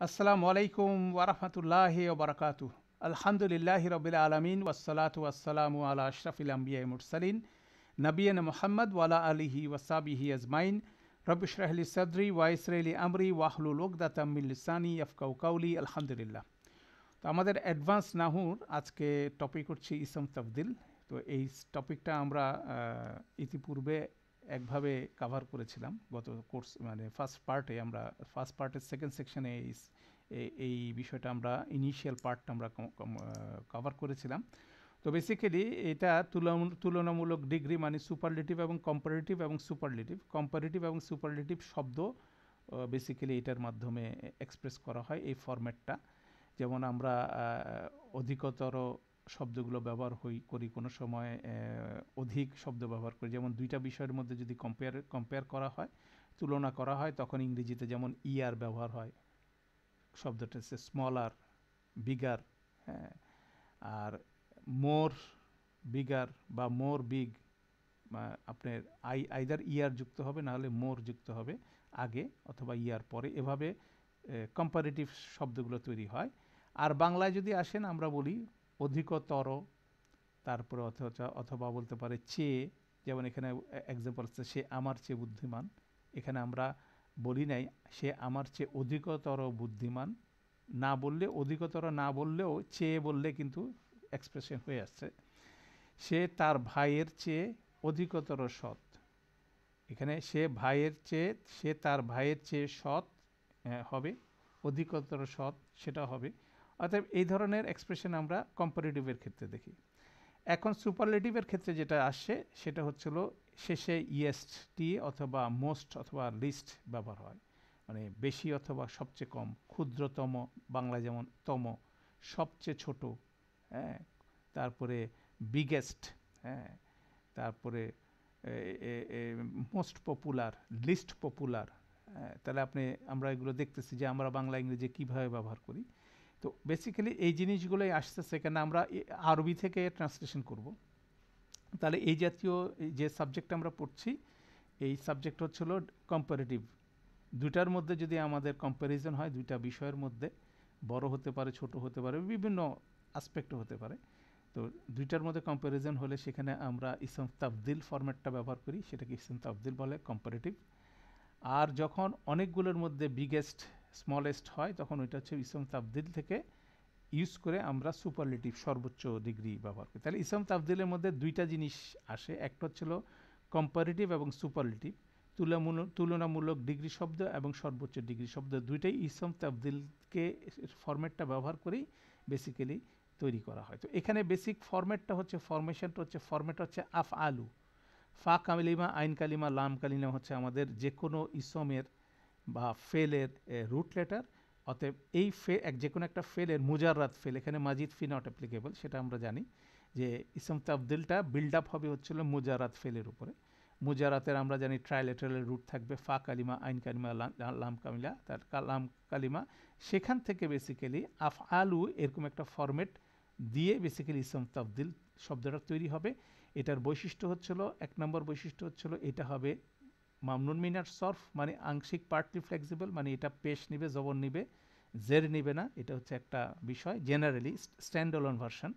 আসসালামু আলাইকুম ওয়ারাহমাতুল্লাহি ওয়া বারাকাতুহু। আলহামদুলিল্লাহি রাব্বিল আলামিন ওয়াসসালাতু ওয়াসসালামু আলা আশরাফিল আমবিয়াই মুরসালিন নবিয়িনা মুহাম্মদ ওয়া আলা আলিহি ওয়া সাহবিহি আজমাইন। রব্বি ইশরাহ লি সাদরি ওয়া ইয়াসসির লি আমরি ওয়াহলুল উকদাতাম মিন লিসানি ইয়াফকাহু কাওলি। আলহামদুলিল্লাহ। তো আমাদের অ্যাডভান্স নাহুর আজকে টপিক হচ্ছে ইসম তাফদিল। তো এই টপিকটা আমরা ইতিপূর্বে একভাবে কাভার করেছিলাম গত কোর্স, মানে আমরা ফার্স্ট পার্টের সেকেন্ড সেকশনে এই বিষয়টা আমরা ইনিশিয়াল পার্টটা আমরা কভার করেছিলাম। তো বেসিক্যালি এটা তুলনামূলক ডিগ্রি মানে কম্পারেটিভ এবং সুপারলেটিভ শব্দ বেসিক্যালি এটার মাধ্যমে এক্সপ্রেস করা হয় এই ফরম্যাটটা। যেমন আমরা অধিকতর শব্দগুলো ব্যবহার করি কোনো সময় অধিক শব্দ ব্যবহার করি, যেমন দুইটা বিষয়ের মধ্যে যদি কম্পেয়ার করা হয়, তুলনা করা হয়, তখন ইংরেজিতে যেমন ইয়ার ব্যবহার হয়, শব্দটা হচ্ছে স্মলার, বিগার। হ্যাঁ, আর মোর বিগার বা মোর বিগ, আপনার আইদার ইয়ার যুক্ত হবে না হলে মোর যুক্ত হবে আগে অথবা ইয়ার পরে, এভাবে কম্পারেটিভ শব্দগুলো তৈরি হয়। আর বাংলায় যদি আসেন আমরা বলি অধিকতর, তারপরে অথবা বলতে পারে চেয়ে। যেমন এখানে এক্সাম্পল হচ্ছে সে আমার চেয়ে বুদ্ধিমান। এখানে আমরা বলি নাই সে আমার চেয়ে অধিকতর বুদ্ধিমান, না বললে অধিকতর না বললেও চেয়ে বললে কিন্তু এক্সপ্রেশন হয়ে আসছে। সে তার ভাইয়ের চেয়ে অধিকতর সৎ। এখানে সে তার ভাইয়ের চেয়ে সৎ হবে, অধিকতর সৎ সেটা হবে। অতএব এই ধরনের এক্সপ্রেশন আমরা কম্পারেটিভের ক্ষেত্রে দেখি। এখন সুপারলেটিভের ক্ষেত্রে যেটা আসছে সেটা হচ্ছিল শেষে ইএসটি অথবা মোস্ট অথবা লিস্ট ব্যবহার হয়, মানে বেশি অথবা সবচেয়ে কম, ক্ষুদ্রতম, বাংলায় যেমন তম, সবচেয়ে ছোট, হ্যাঁ, তারপরে বিগেস্ট, হ্যাঁ, তারপরে মোস্ট পপুলার, লিস্ট পপুলার। তাহলে আমরা এগুলো দেখতেছি যে আমরা বাংলা ইংরেজি কীভাবে ব্যবহার করি। তো বেসিক্যালি এই জিনিসগুলোই আসছে, সেখানে আমরা আরবি থেকে ট্রান্সলেশন করব। তাহলে এই জাতীয় যে সাবজেক্ট আমরা পড়ছি, এই সাবজেক্ট হচ্ছিল কম্পারেটিভ। দুইটার মধ্যে যদি আমাদের কম্প্যারিজন হয়, দুইটা বিষয়ের মধ্যে, বড় হতে পারে, ছোট হতে পারে, বিভিন্ন আসপেক্টও হতে পারে, তো দুইটার মধ্যে কম্প্যারিজন হলে সেখানে আমরা ইসম তাফদিল ফরম্যাটটা ব্যবহার করি, সেটাকে ইসম তাফদিল বলে, কম্পারেটিভ। আর যখন অনেকগুলোর মধ্যে বিগেস্ট স্মলেস্ট হয়, তখন ওইটা হচ্ছে ইসম তাফদিল থেকে ইউজ করে আমরা সুপারলেটিভ সর্বোচ্চ ডিগ্রি ব্যবহার করি। তাহলে ইসম তাফদিলের মধ্যে দুইটা জিনিস আসে, একটা হচ্ছিল কম্পারেটিভ এবং সুপারলেটিভ, তুলনামূলক ডিগ্রি শব্দ এবং সর্বোচ্চ ডিগ্রি শব্দ, দুইটাই ইসম তাফদিলকে ফরম্যাটটা ব্যবহার করেই বেসিক্যালি তৈরি করা হয়। তো এখানে বেসিক ফরম্যাট হচ্ছে আফ আলু। ফা কালিমা, আইন কালিমা, লাম কালিমা হচ্ছে আমাদের যে কোনো ইসমের বা ফেলের রুট লেটার। অতএব এই যে কোনো একটা ফেলের মুজাররাত ফেল, এখানে মাজিদ ফি নট অ্যাপ্লিকেবল, সেটা আমরা জানি যে ইসম তাফদিলটা বিল্ড আপ হবে হচ্ছিল মুজারাত ফেলের উপরে। মুজারাতের আমরা জানি ট্রাইলেটারের রুট থাকবে ফা কালিমা, আইন কালিমা, লাম কালিমা, তার লাম কালিমা। সেখান থেকে বেসিক্যালি আফ আলু এরকম একটা ফরম্যাট দিয়ে বেসিক্যালি ইসম তাফদিল শব্দটা তৈরি হবে। এটার বৈশিষ্ট্য হচ্ছিল, এক নম্বর বৈশিষ্ট্য হচ্ছিল এটা হবে মামনুন মিনার সরফ, মানে আংশিক পার্টলি ফ্লেক্সিবল, মানে এটা পেশ নিবে, জবর নিবে, জের নিবে না, এটা হচ্ছে একটা বিষয়, জেনারেলি স্ট্যান্ড অলোন ভার্সন।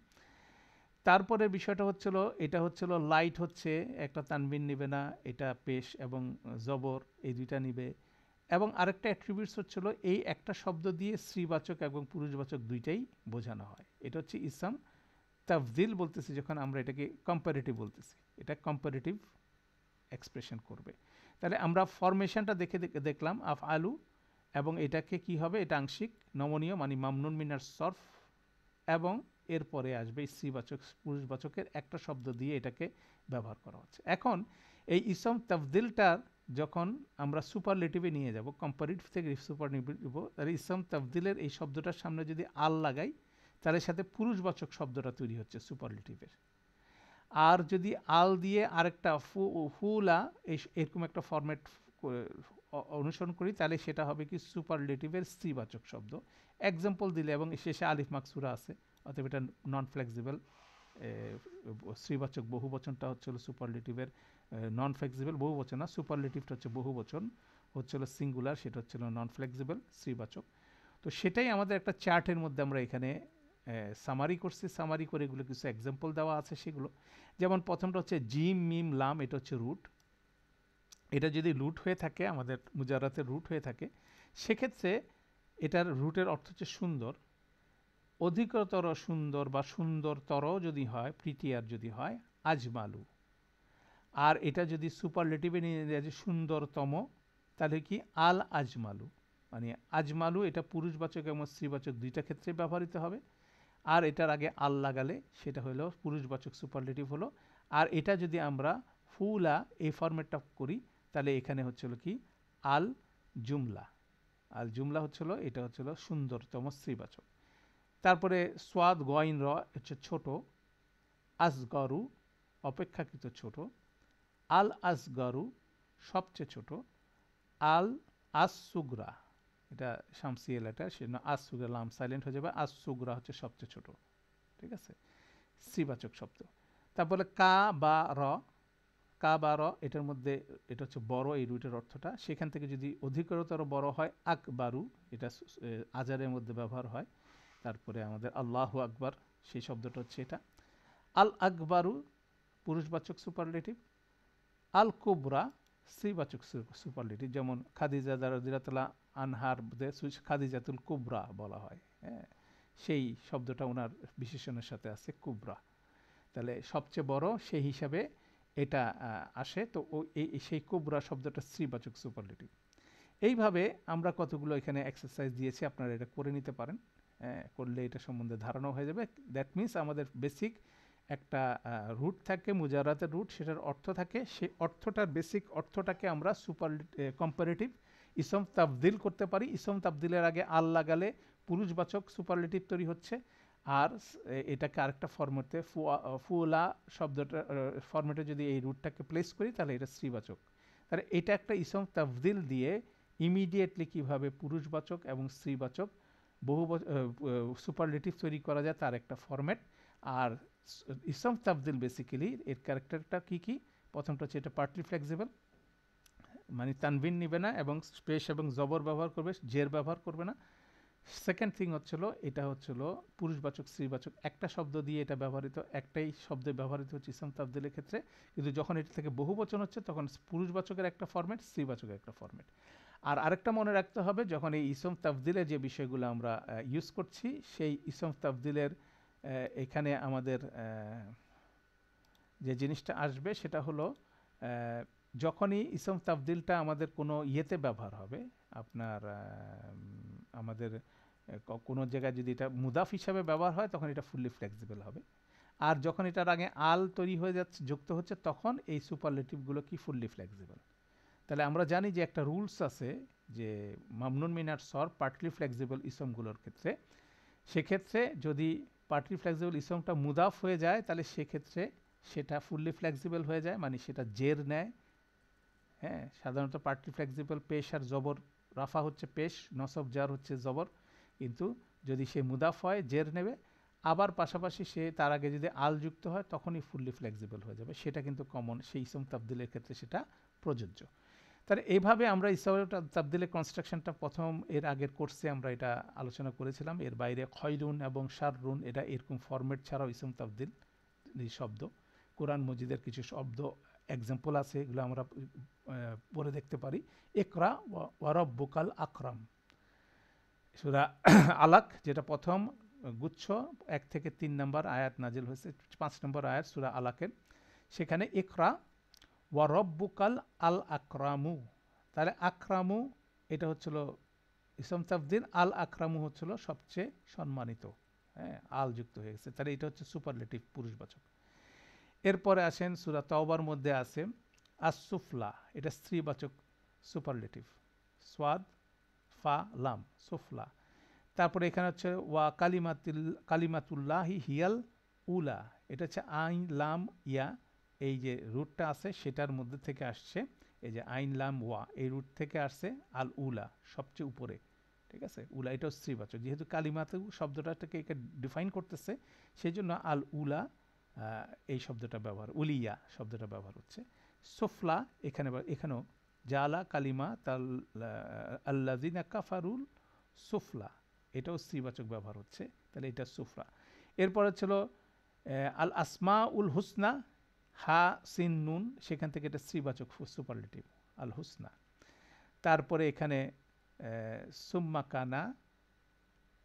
তারপরে বিষয়টা এটা হচ্ছিল লাইট, হচ্ছে একটা তানবিন নিবে না, এটা পেশ এবং জবর এই দুইটা নিবে। এবং আরেকটা অ্যাট্রিবিউটস হচ্ছিল এই একটা শব্দ দিয়ে স্ত্রীবাচক এবং পুরুষবাচক দুইটাই বোঝানো হয়। এটা হচ্ছে ইসম তাফদিল বলতেছি যখন আমরা এটাকে কম্পারেটিভ বলতেছি, এটা কম্পারেটিভ এক্সপ্রেশন করবে। তাহলে আমরা ফরমেশনটা দেখলাম আফ আলু, এবং এটাকে কি হবে, এটা আংশিক নমনীয় মানে মামনুন মিনার সরফ, এবং এরপরে আসবে স্ত্রীবাচক পুরুষবাচকের একটা শব্দ দিয়ে এটাকে ব্যবহার করা হচ্ছে। এখন এই ইসম তাফদিলটার যখন আমরা সুপারলেটিভে নিয়ে যাব, কম্পারেটিভ থেকে সুপারলেটিভ, তাহলে ইসম তাফদিলের এই শব্দটার সামনে যদি আল লাগাই, তাহলে সাথে পুরুষবাচক শব্দটা তৈরি হচ্ছে সুপারলেটিভের। আর যদি আল দিয়ে আরেকটা ফুলা এরকম একটা ফরম্যাট অনুসরণ করি, তাহলে সেটা হবে কি সুপারলেটিভের স্ত্রীবাচক শব্দ। এক্সাম্পল দিলে, এবং শেষে আলিফ মাকসুরা আছে, অতএব এটা নন ফ্লেক্সিবল। স্ত্রীবাচক বহুবচনটা হচ্ছিল সুপারলেটিভের নন ফ্লেক্সিবল, বহুবচন না, সুপারলেটিভটা হচ্ছে বহুবচন, হচ্ছিল সিঙ্গুলার, সেটা হচ্ছিল নন ফ্লেক্সিবল স্ত্রীবাচক। তো সেটাই আমাদের একটা চার্টের মধ্যে আমরা এখানে সামারি করছি, সামারি করে এগুলো কিছু এক্সাম্পল দেওয়া আছে সেগুলো। যেমন প্রথমটা হচ্ছে জিম মিম লাম, এটা হচ্ছে রুট। এটা যদি রুট হয়ে থাকে, আমাদের মুজারাতের রুট হয়ে থাকে, সেক্ষেত্রে এটার রুটের অর্থ হচ্ছে সুন্দর। অধিকতর সুন্দর বা সুন্দরতর যদি হয়, প্রিটিয়ার যদি হয়, আজমালু। আর এটা যদি সুপারলেটিভে নিয়ে যায় যে সুন্দরতম, তাহলে কি আল আজমালু। মানে আজমালু এটা পুরুষবাচক এবং স্ত্রীবাচক দুইটা ক্ষেত্রে ব্যবহৃত হবে। আর এটার আগে আল লাগালে সেটা হলো পুরুষবাচক সুপারলেটিভ হলো। আর এটা যদি আমরা ফুলা এই ফরম্যাটটা করি, তাহলে এখানে হচ্ছিল কি আল জুমলা। আল জুমলা হচ্ছিল, এটা হচ্ছিল সুন্দরতম স্ত্রীবাচক। তারপরে সোয়াদ গয়ন র হচ্ছে ছোট, আসগরু অপেক্ষাকৃত ছোট, আল আসগরু সবচেয়ে ছোট, আল আসুগরা এটা শামসিয়া লেটার, সেজন্য আসুগরা লাম সাইলেন্ট হয়ে যাবে, আসুগরা হচ্ছে সবচেয়ে ছোট। ঠিক আছে, স্ত্রীবাচক শব্দ। তারপরে কা বা র, কা বা র এটার মধ্যে এটা হচ্ছে বড়, এই রুটের অর্থটা। সেখান থেকে যদি অধিকতর বড় হয় আকবারু, এটা আজারের মধ্যে ব্যবহার হয়। তারপরে আমাদের আল্লাহু আকবার, সেই শব্দটা হচ্ছে এটা। আল আকবারু পুরুষবাচক সুপারলেটিভ, আল কুবরা স্ত্রীবাচক সুপারলেটিভ। যেমন খাদিজা রাদিয়াল্লাহু আনহার খাদিজাতুল কুবরা বলা হয়, হ্যাঁ, সেই শব্দটা ওনার বিশেষণের সাথে আছে কুবরা। তাহলে সবচেয়ে বড় সেই হিসাবে এটা আসে। তো সেই কুবরা শব্দটা স্ত্রীবাচক সুপারলেটিভ। এইভাবে আমরা কতগুলো এখানে এক্সারসাইজ দিয়েছি, আপনারা এটা করে নিতে পারেন। করলে এটা সম্বন্ধে ধারণা হয়ে যাবে। দ্যাট মিনস আমাদের বেসিক একটা রুট থাকে, মুজারাতের রুট, সেটার অর্থ থাকে। সেই অর্থটার বেসিক অর্থটাকে আমরা কম্পারেটিভ ইসম তাবদিল করতে পারি। ইসম তাবদিলের আগে আল লাগালে পুরুষবাচক সুপারলেটিভ তৈরি হচ্ছে। আর এটাকে আরেকটা ফর্মেটে ফুলা শব্দটা ফর্মেটে যদি এই রুটটাকে প্লেস করি, তাহলে এটা স্ত্রীবাচক। তাহলে এটা একটা ইসম তাবদিল দিয়ে ইমিডিয়েটলি কিভাবে পুরুষবাচক এবং স্ত্রীবাচক বহু সুপারলেটিভ তৈরি করা যায় তার একটা ফরম্যাট। আর ইসম তাবদিল বেসিক্যালি এর ক্যারেক্টারটা কি কি? প্রথমটা হচ্ছে এটা পার্টলি ফ্লেক্সিবল, মানে তানবিন নিবে না এবং স্পেস এবং জবর ব্যবহার করবে, জের ব্যবহার করবে না। সেকেন্ড থিং হচ্ছিল, এটা হচ্ছিল পুরুষবাচক স্ত্রীবাচক একটা শব্দ দিয়ে এটা ব্যবহৃত, একটাই শব্দে ব্যবহৃত হচ্ছে ইসম তাবদিলের ক্ষেত্রে। কিন্তু যখন এটা থেকে বহু বচন হচ্ছে, তখন পুরুষবাচকের একটা ফরম্যাট, স্ত্রীবাচকের একটা ফরম্যাট। আর আরেকটা মনে রাখতে হবে, যখন এই ইসম তাবদিলের যে বিষয়গুলো আমরা ইউজ করছি, সেই ইসম তাবদিলের এখানে আমাদের যে জিনিসটা আসবে সেটা হলো যখনই ইসম তাবদিলটা আমাদের কোনো ইয়েতে ব্যবহার হবে, আপনার আমাদের কোনো জায়গায় যদি এটা মুদাফ হিসাবে ব্যবহার হয়, তখন এটা ফুললি ফ্লেক্সিবল হবে। আর যখন এটার আগে আল তৈরি হয়ে যাচ্ছে, যুক্ত হচ্ছে, তখন এই সুপারলেটিভগুলো কি ফুললি ফ্লেক্সিবল। তাহলে আমরা জানি যে একটা রুলস আছে যে মামনুন মিনার সর পার্টলি ফ্লেক্সিবল ইসমগুলোর ক্ষেত্রে, সেক্ষেত্রে যদি পার্টলি ফ্লেক্সিবল ইসমটা মুদাফ হয়ে যায়, তাহলে সেক্ষেত্রে সেটা ফুললি ফ্লেক্সিবল হয়ে যায়, মানে সেটা জের নেয়। হ্যাঁ, সাধারণত পার্টলি ফ্লেক্সিবল পেশ আর জবর, রাফা হচ্ছে পেশ, নসব জার হচ্ছে জবর। কিন্তু যদি সে মুদাফ হয়, জের নেবে। আবার পাশাপাশি সে তার আগে যদি আল যুক্ত হয়, তখনই ফুললি ফ্লেক্সিবল হয়ে যাবে। সেটা কিন্তু কমন, সেই ইসম তাবদিলের ক্ষেত্রে সেটা প্রযোজ্য। তাহলে এইভাবে আমরা ইসম তাবদিলের কনস্ট্রাকশনটা প্রথম এর আগের কোর্সে আমরা এটা আলোচনা করেছিলাম। এর বাইরে খয়রুন এবং শাররুন, এটা এরকম ফরম্যাট ছাড়াও ইসম তাবদিল শব্দ, কোরআন মজিদের কিছু শব্দ এক্সাম্পল আছে, এগুলো আমরা পড়ে দেখতে পারি। ইকরা ওয়া রাব্বুকাল আকরাম, সূরা আলাক, যেটা প্রথম গুচ্ছ 1 থেকে 3 নম্বর আয়াত নাজিল হয়েছে, 5 নম্বর আয়াত সূরা আলাকের। সেখানে ইকরা ওয়া রাব্বুকাল আল আকরামু, তাহলে আকরামু এটা হচ্ছিল ইসম তাফদিল, আল আকরামু হচ্ছিল সবচেয়ে সম্মানিত। হ্যাঁ, আল যুক্ত হয়ে গেছে, তাহলে এটা হচ্ছে সুপারলেটিভ পুরুষবাচক। এরপরে আসেন সূরা তাওবার মধ্যে আছে আসুফলা, এটা স্ত্রীবাচক সুপারলেটিভ, সোয়াদ ফা লাম সুফলা। তারপরে এখানে হচ্ছে ওয়া কালিমাতুল্লাহি হিয়াল উলা, এটা হচ্ছে আইন লাম ইয়া, এই যে রুটটা আছে সেটার মধ্যে থেকে আসছে। এই যে আইন লাম ওয়া, এই রুট থেকে আসছে আল উলা, সবচেয়ে উপরে। ঠিক আছে, উলা এটাও স্ত্রীবাচক, যেহেতু কালিমাতু শব্দটাকে একে ডিফাইন করতেছে, সেই জন্য আল উলা এই শব্দটা ব্যবহার, উলিয়া শব্দটা ব্যবহার হচ্ছে। সুফলা এখানেও জালা কালিমা তাল আল্লাযিনা কাফারুল সুফলা, এটাও স্ত্রীবাচক ব্যবহার হচ্ছে, তাহলে এটা সুফরা। এরপরে ছিল আল আসমা উল হুসনা, হা সিন নুন, সেখান থেকে এটা স্ত্রীবাচক সুপারলেটিভ আল হুসনা। তারপরে এখানে সুম্মা কানা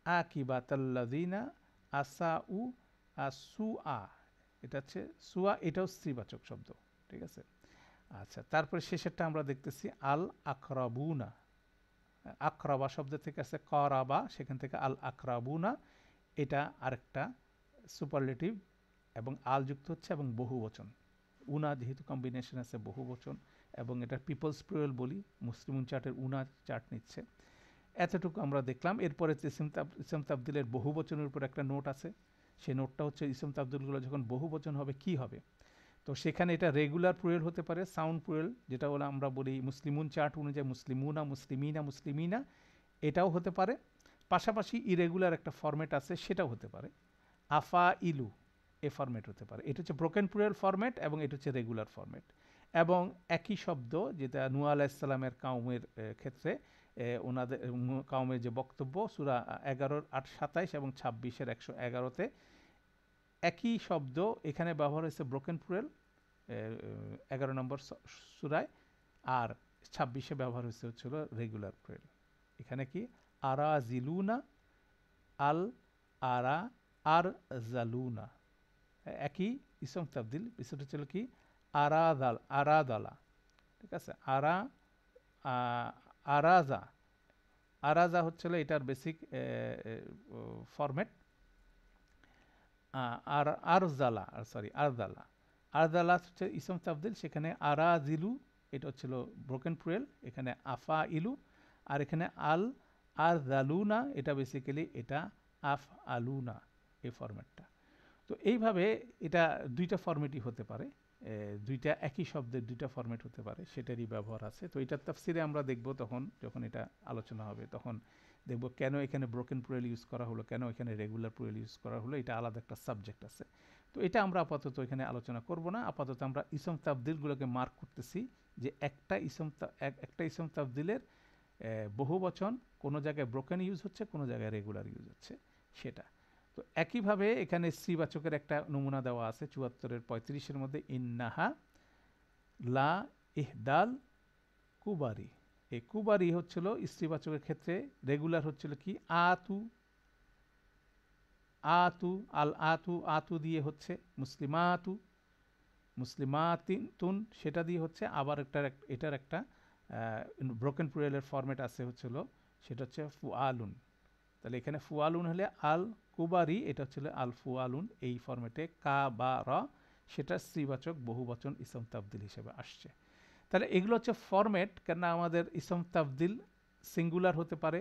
আকিবাতাল্লাযিনা আসাউ আসুআ, এটা হচ্ছে সুয়া, এটাও স্ত্রীবাচক শব্দ, ঠিক আছে। আচ্ছা, তারপরে শেষেরটা আমরা দেখতেছি আল আকরাবুনা, আকরাবা শব্দ থেকে আছে করাবা, সেখান থেকে আল আকরাবুনা, এটা আরেকটা সুপারলেটিভ এবং আল যুক্ত হচ্ছে এবং বহুবচন। উনা যেহেতু কম্বিনেশন আছে বহুবচন, এবং এটা পিপলস প্লুরাল বলি, মুসলিম চার্টের উনা চার্ট নিচ্ছে। এতটুকু আমরা দেখলাম। এরপরে ইসম তাবদিলের বহুবচনের উপর একটা নোট আছে, সেই নোটটা হচ্ছে ইসম তাবদিলগুলো যখন বহুবচন হবে কি হবে। তো সেখানে এটা রেগুলার প্লুরাল হতে পারে, সাউন্ড প্লুরাল, যেটা হলো আমরা বলি মুসলিমুন চার্ট অনুযায়ী মুসলিমুনা, মুসলিমিনা, মুসলিমিনা, এটাও হতে পারে। পাশাপাশি ইরেগুলার একটা ফরম্যাট আছে, সেটাও হতে পারে, আফা ইলু, এ ফরম্যাট হতে পারে। এটা হচ্ছে ব্রোকেন প্লুরাল ফরম্যাট এবং এটা হচ্ছে রেগুলার ফরম্যাট। এবং একই শব্দ, যেটা নূহ আলাইহিস সালামের কাউমের ক্ষেত্রে ওনাদের কাউমের যে বক্তব্য সূরা 11:27 এবং 26-এর 111-তে একই শব্দ এখানে ব্যবহার হয়েছে ব্রোকেন প্লুরাল 11 নম্বর সূরায়, আর 26-এ ব্যবহার হচ্ছিল রেগুলার প্লুরাল। এখানে কি আরা জিলুনা, আল আরা আর জালুনা, একই ইসম তাবদিল, বিষয়টা ছিল কি আরাদাল, আরাদালা, ঠিক আছে। আরাজা, আরাজা হচ্ছিল এটার বেসিক ফরম্যাট। আর আরজালা, সরি আরদালা, আরদালা হচ্ছে ইসম তাবদিল, সেখানে আরাজিলু এটা হচ্ছিল ব্রোকেন প্লুরাল, এখানে আফা ইলু, আর এখানে আল আরজালুনা, এটা বেসিক্যালি এটা আফ আলুনা, এই ফরম্যাটটা। তো এইভাবে এটা দুইটা ফরম্যাটই হতে পারে, দুইটা একই শব্দের দুইটা ফরম্যাট হতে পারে, সেটারই ব্যবহার আছে। তো এটার তাফসিরে আমরা দেখব তখন, যখন এটা আলোচনা হবে তখন দেখব কেন এখানে ব্রোকেন প্লুরাল ইউজ করা হলো, কেন এখানে রেগুলার প্লুরাল ইউজ করা হলো, এটা আলাদা একটা সাবজেক্ট আছে। তো এটা আমরা আপাতত এখানে আলোচনা করব না, আপাতত আমরা ইসম তাবদিলগুলোকে মার্ক করতেছি যে একটা ইসম তাবদিলের বহুবচন কোনো জায়গায় ব্রোকেন ইউজ হচ্ছে, কোনো জায়গায় রেগুলার ইউজ হচ্ছে, সেটা। তো একইভাবে এখানে স্ত্রীবাচকের একটা নমুনা দেওয়া আছে 74-এর 35-এর মধ্যে, ইন্নাহা লা ইহদাল কুবারি। এই কুবারি হচ্ছিল স্ত্রীবাচকের ক্ষেত্রে, রেগুলার হচ্ছিল কি আতু, আতু, আল আতু, আতু দিয়ে হচ্ছে মুসলিমাতু, মুসলিমাতিন, সেটা দিয়ে হচ্ছে আবার এটার একটা ব্রোকেন প্লুরালের ফরম্যাট আছে হচ্ছিল, সেটা হচ্ছে ফুআলুন। তাহলে এখানে ফুআলুন হলে আল কুবারি, এটা হচ্ছিল আল ফুআলুন, এই ফরম্যাটে কা বা র, সেটা স্ত্রীবাচক বহুবচন ইসম তাবদিল হিসেবে আসছে। তাহলে এগুলো হচ্ছে ফরম্যাট, কেন আমাদের ইসম তাবদিল সিঙ্গুলার হতে পারে,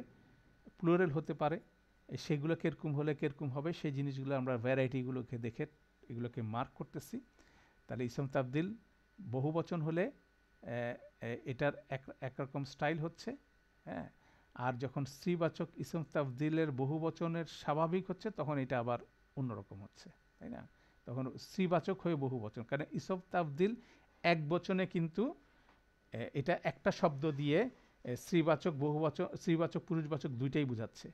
প্লুরাল হতে পারে, সেগুলো কিরকম হলে কিরকম হবে, সেই জিনিসগুলো আমরা ভ্যারাইটিগুলোকে দেখে এগুলোকে মার্ক করতেছি। তাহলে ইসম তাবদিল বহুবচন হলে এটার একরকম স্টাইল হচ্ছে, হ্যাঁ। আর যখন স্ত্রীবাচক ইসম তাবদিলের বহুবচনের স্বাভাবিক হচ্ছে, তখন এটা আবার অন্যরকম হচ্ছে, তাই না। তখন স্ত্রীবাচক হয়ে বহুবচন, কারণ ইসম তাবদিল এক বচনে কিন্তু এটা একটা শব্দ দিয়ে স্ত্রীবাচক বহুবচন, স্ত্রীবাচক পুরুষবাচক দুইটাই বোঝাচ্ছে।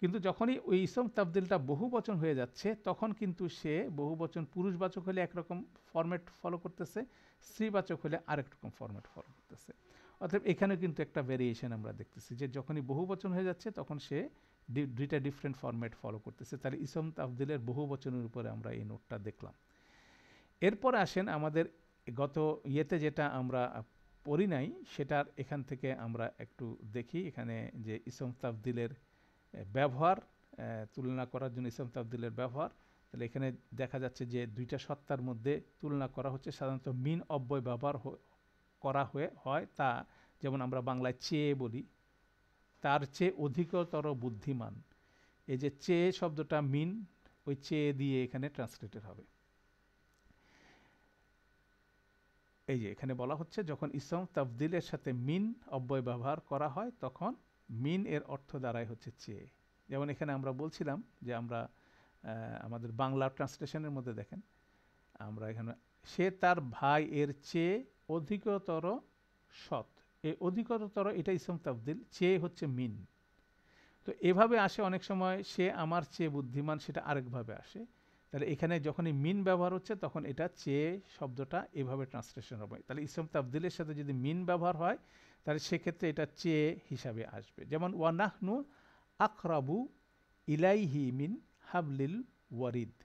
কিন্তু যখনই ওই ইসম তাবদিলটা বহুবচন হয়ে যাচ্ছে, তখন কিন্তু সে বহুবচন পুরুষবাচক হলে একরকম ফরম্যাট ফলো করতেছে, স্ত্রীবাচক হলে আরেক রকম ফরম্যাট ফলো করতেছে। অর্থাৎ এখানে কিন্তু একটা ভেরিয়েশন আমরা দেখতেছি, যে যখনই বহুবচন হয়ে যাচ্ছে তখন সে দুইটা ডিফারেন্ট ফরম্যাট ফলো করতেছে। তাহলে ইসম তাবদিলের বহুবচনের উপরে আমরা এই নোটটা দেখলাম। এরপর আসেন আমাদের গত ইয়েতে যেটা আমরা পড়ি নাই, সেটার এখান থেকে আমরা একটু দেখি। এখানে যে ইসম তাবদিলের ব্যবহার তুলনা করার জন্য ইসম তাবদিলের ব্যবহার, তাহলে এখানে দেখা যাচ্ছে যে দুইটা সত্তার মধ্যে তুলনা করা হচ্ছে। সাধারণত মিন অব্যয় ব্যবহার করা হয়, তা যেমন আমরা বাংলায় চেয়ে বলি, তার চেয়ে অধিকতর বুদ্ধিমান, এই যে চেয়ে শব্দটা মিন, ওই চেয়ে দিয়ে এখানে ট্রান্সলেটেড হবে। এই যে এখানে বলা হচ্ছে যখন ইসম তাবদিলের সাথে মিন অব্যয় ব্যবহার করা হয়, তখন মিন এর অর্থ দাঁড়ায় হচ্ছে চেয়ে। যেমন এখানে আমরা বলছিলাম যে আমরা আমাদের বাংলা ট্রান্সলেশনের মধ্যে দেখেন, আমরা এখানে সে তার ভাই এর চেয়ে অধিকতর সৎ, এই অধিকতর এটা ইসম তাবদিল, চেয়ে হচ্ছে মিন। তো এভাবে আসে অনেক সময়, সে আমার চেয়ে বুদ্ধিমান, সেটা আরেকভাবে আসে। তাহলে এখানে যখনই মিন ব্যবহার হচ্ছে তখন এটা চেয়ে শব্দটা এভাবে ট্রান্সলেশন হবে। তাহলে ইসম তাবদিলের সাথে যদি মিন ব্যবহার হয় তাহলে সেক্ষেত্রে এটা চেয়ে হিসাবে আসবে। যেমন ওয়ানাহনু আকরাবু ইলাইহি মিন হাবলিল ওয়ারিদ,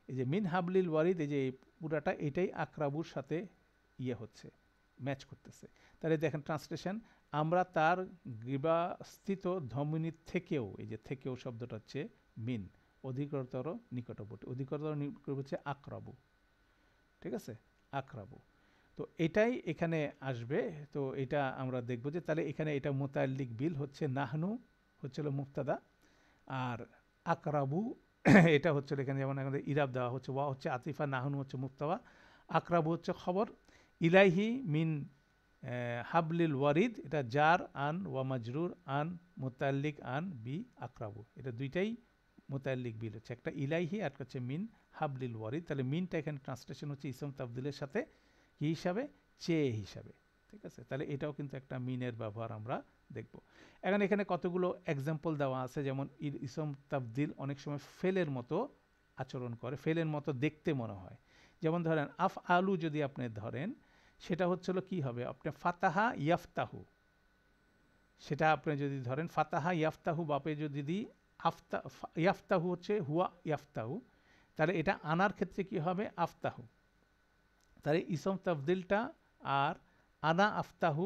এই যে মিন হাবলিল ওয়ারিদ, এই যে পুরাটা এটাই আকরাবুর সাথে হচ্ছে, ম্যাচ করতেছে। তাহলে দেখেন ট্রান্সলেশন, আমরা তার গ্রীবাস্থিত ধমনীর থেকেও, এই যে থেকেও শব্দটা হচ্ছে মিন, অধিকতর নিকটবর্তী, অধিকতর নিকটবর্তী হচ্ছে আকরাবু, ঠিক আছে, আকরাবু। তো এটাই এখানে আসবে। তো এটা আমরা দেখবো যে তাহলে এখানে এটা মুতাল্লিক বিল হচ্ছে নাহনু হচ্ছিল মুফতাদা, আর আকরাবু এটা হচ্ছে এখানে যেমন আমাদের ইরাব দেওয়া হচ্ছে, ওয়া হচ্ছে আতিফা, নাহনু হচ্ছে মুফতাওয়া, আকরাবু হচ্ছে খবর, ইলাইহি মিন হাবলিল ওয়ারিদ এটা জার আন ওয়া মাজরুর আন মুতাল্লিক আন বি আকরাবু, এটা দুইটাই মুতাল্লিক বিল হচ্ছে, একটা ইলাইহি আর হচ্ছে মিন হাবলিল ওয়ারিদ। তাহলে মিনটা এখানে ট্রান্সলেশন হচ্ছে ইসম তাবদিলের সাথে কি হিসাবে, চেয়ে হিসাবে, ঠিক আছে। তাহলে এটাও কিন্তু একটা মিনের ব্যবহার আমরা দেখব। এখন এখানে কতগুলো এক্সাম্পল দেওয়া আছে, যেমন ইসম তাবদিল অনেক সময় ফেলের মতো আচরণ করে, ফেলের মতো দেখতে মনে হয়। যেমন ধরেন আফ আলু যদি আপনি ধরেন, সেটা হচ্ছিল কি হবে, আপনি ফাতাহা ইয়াফতাহু, সেটা আপনি যদি ধরেন ফাতাহা ইয়াফতাহু বাপে যদি দিই, ইয়াফতাহু হচ্ছে হুয়া ইয়াফতাহু, তাহলে এটা আনার ক্ষেত্রে কি হবে, আফতাহু। তাহলে ইসম তাবদিলটা আর আনা আফতাহু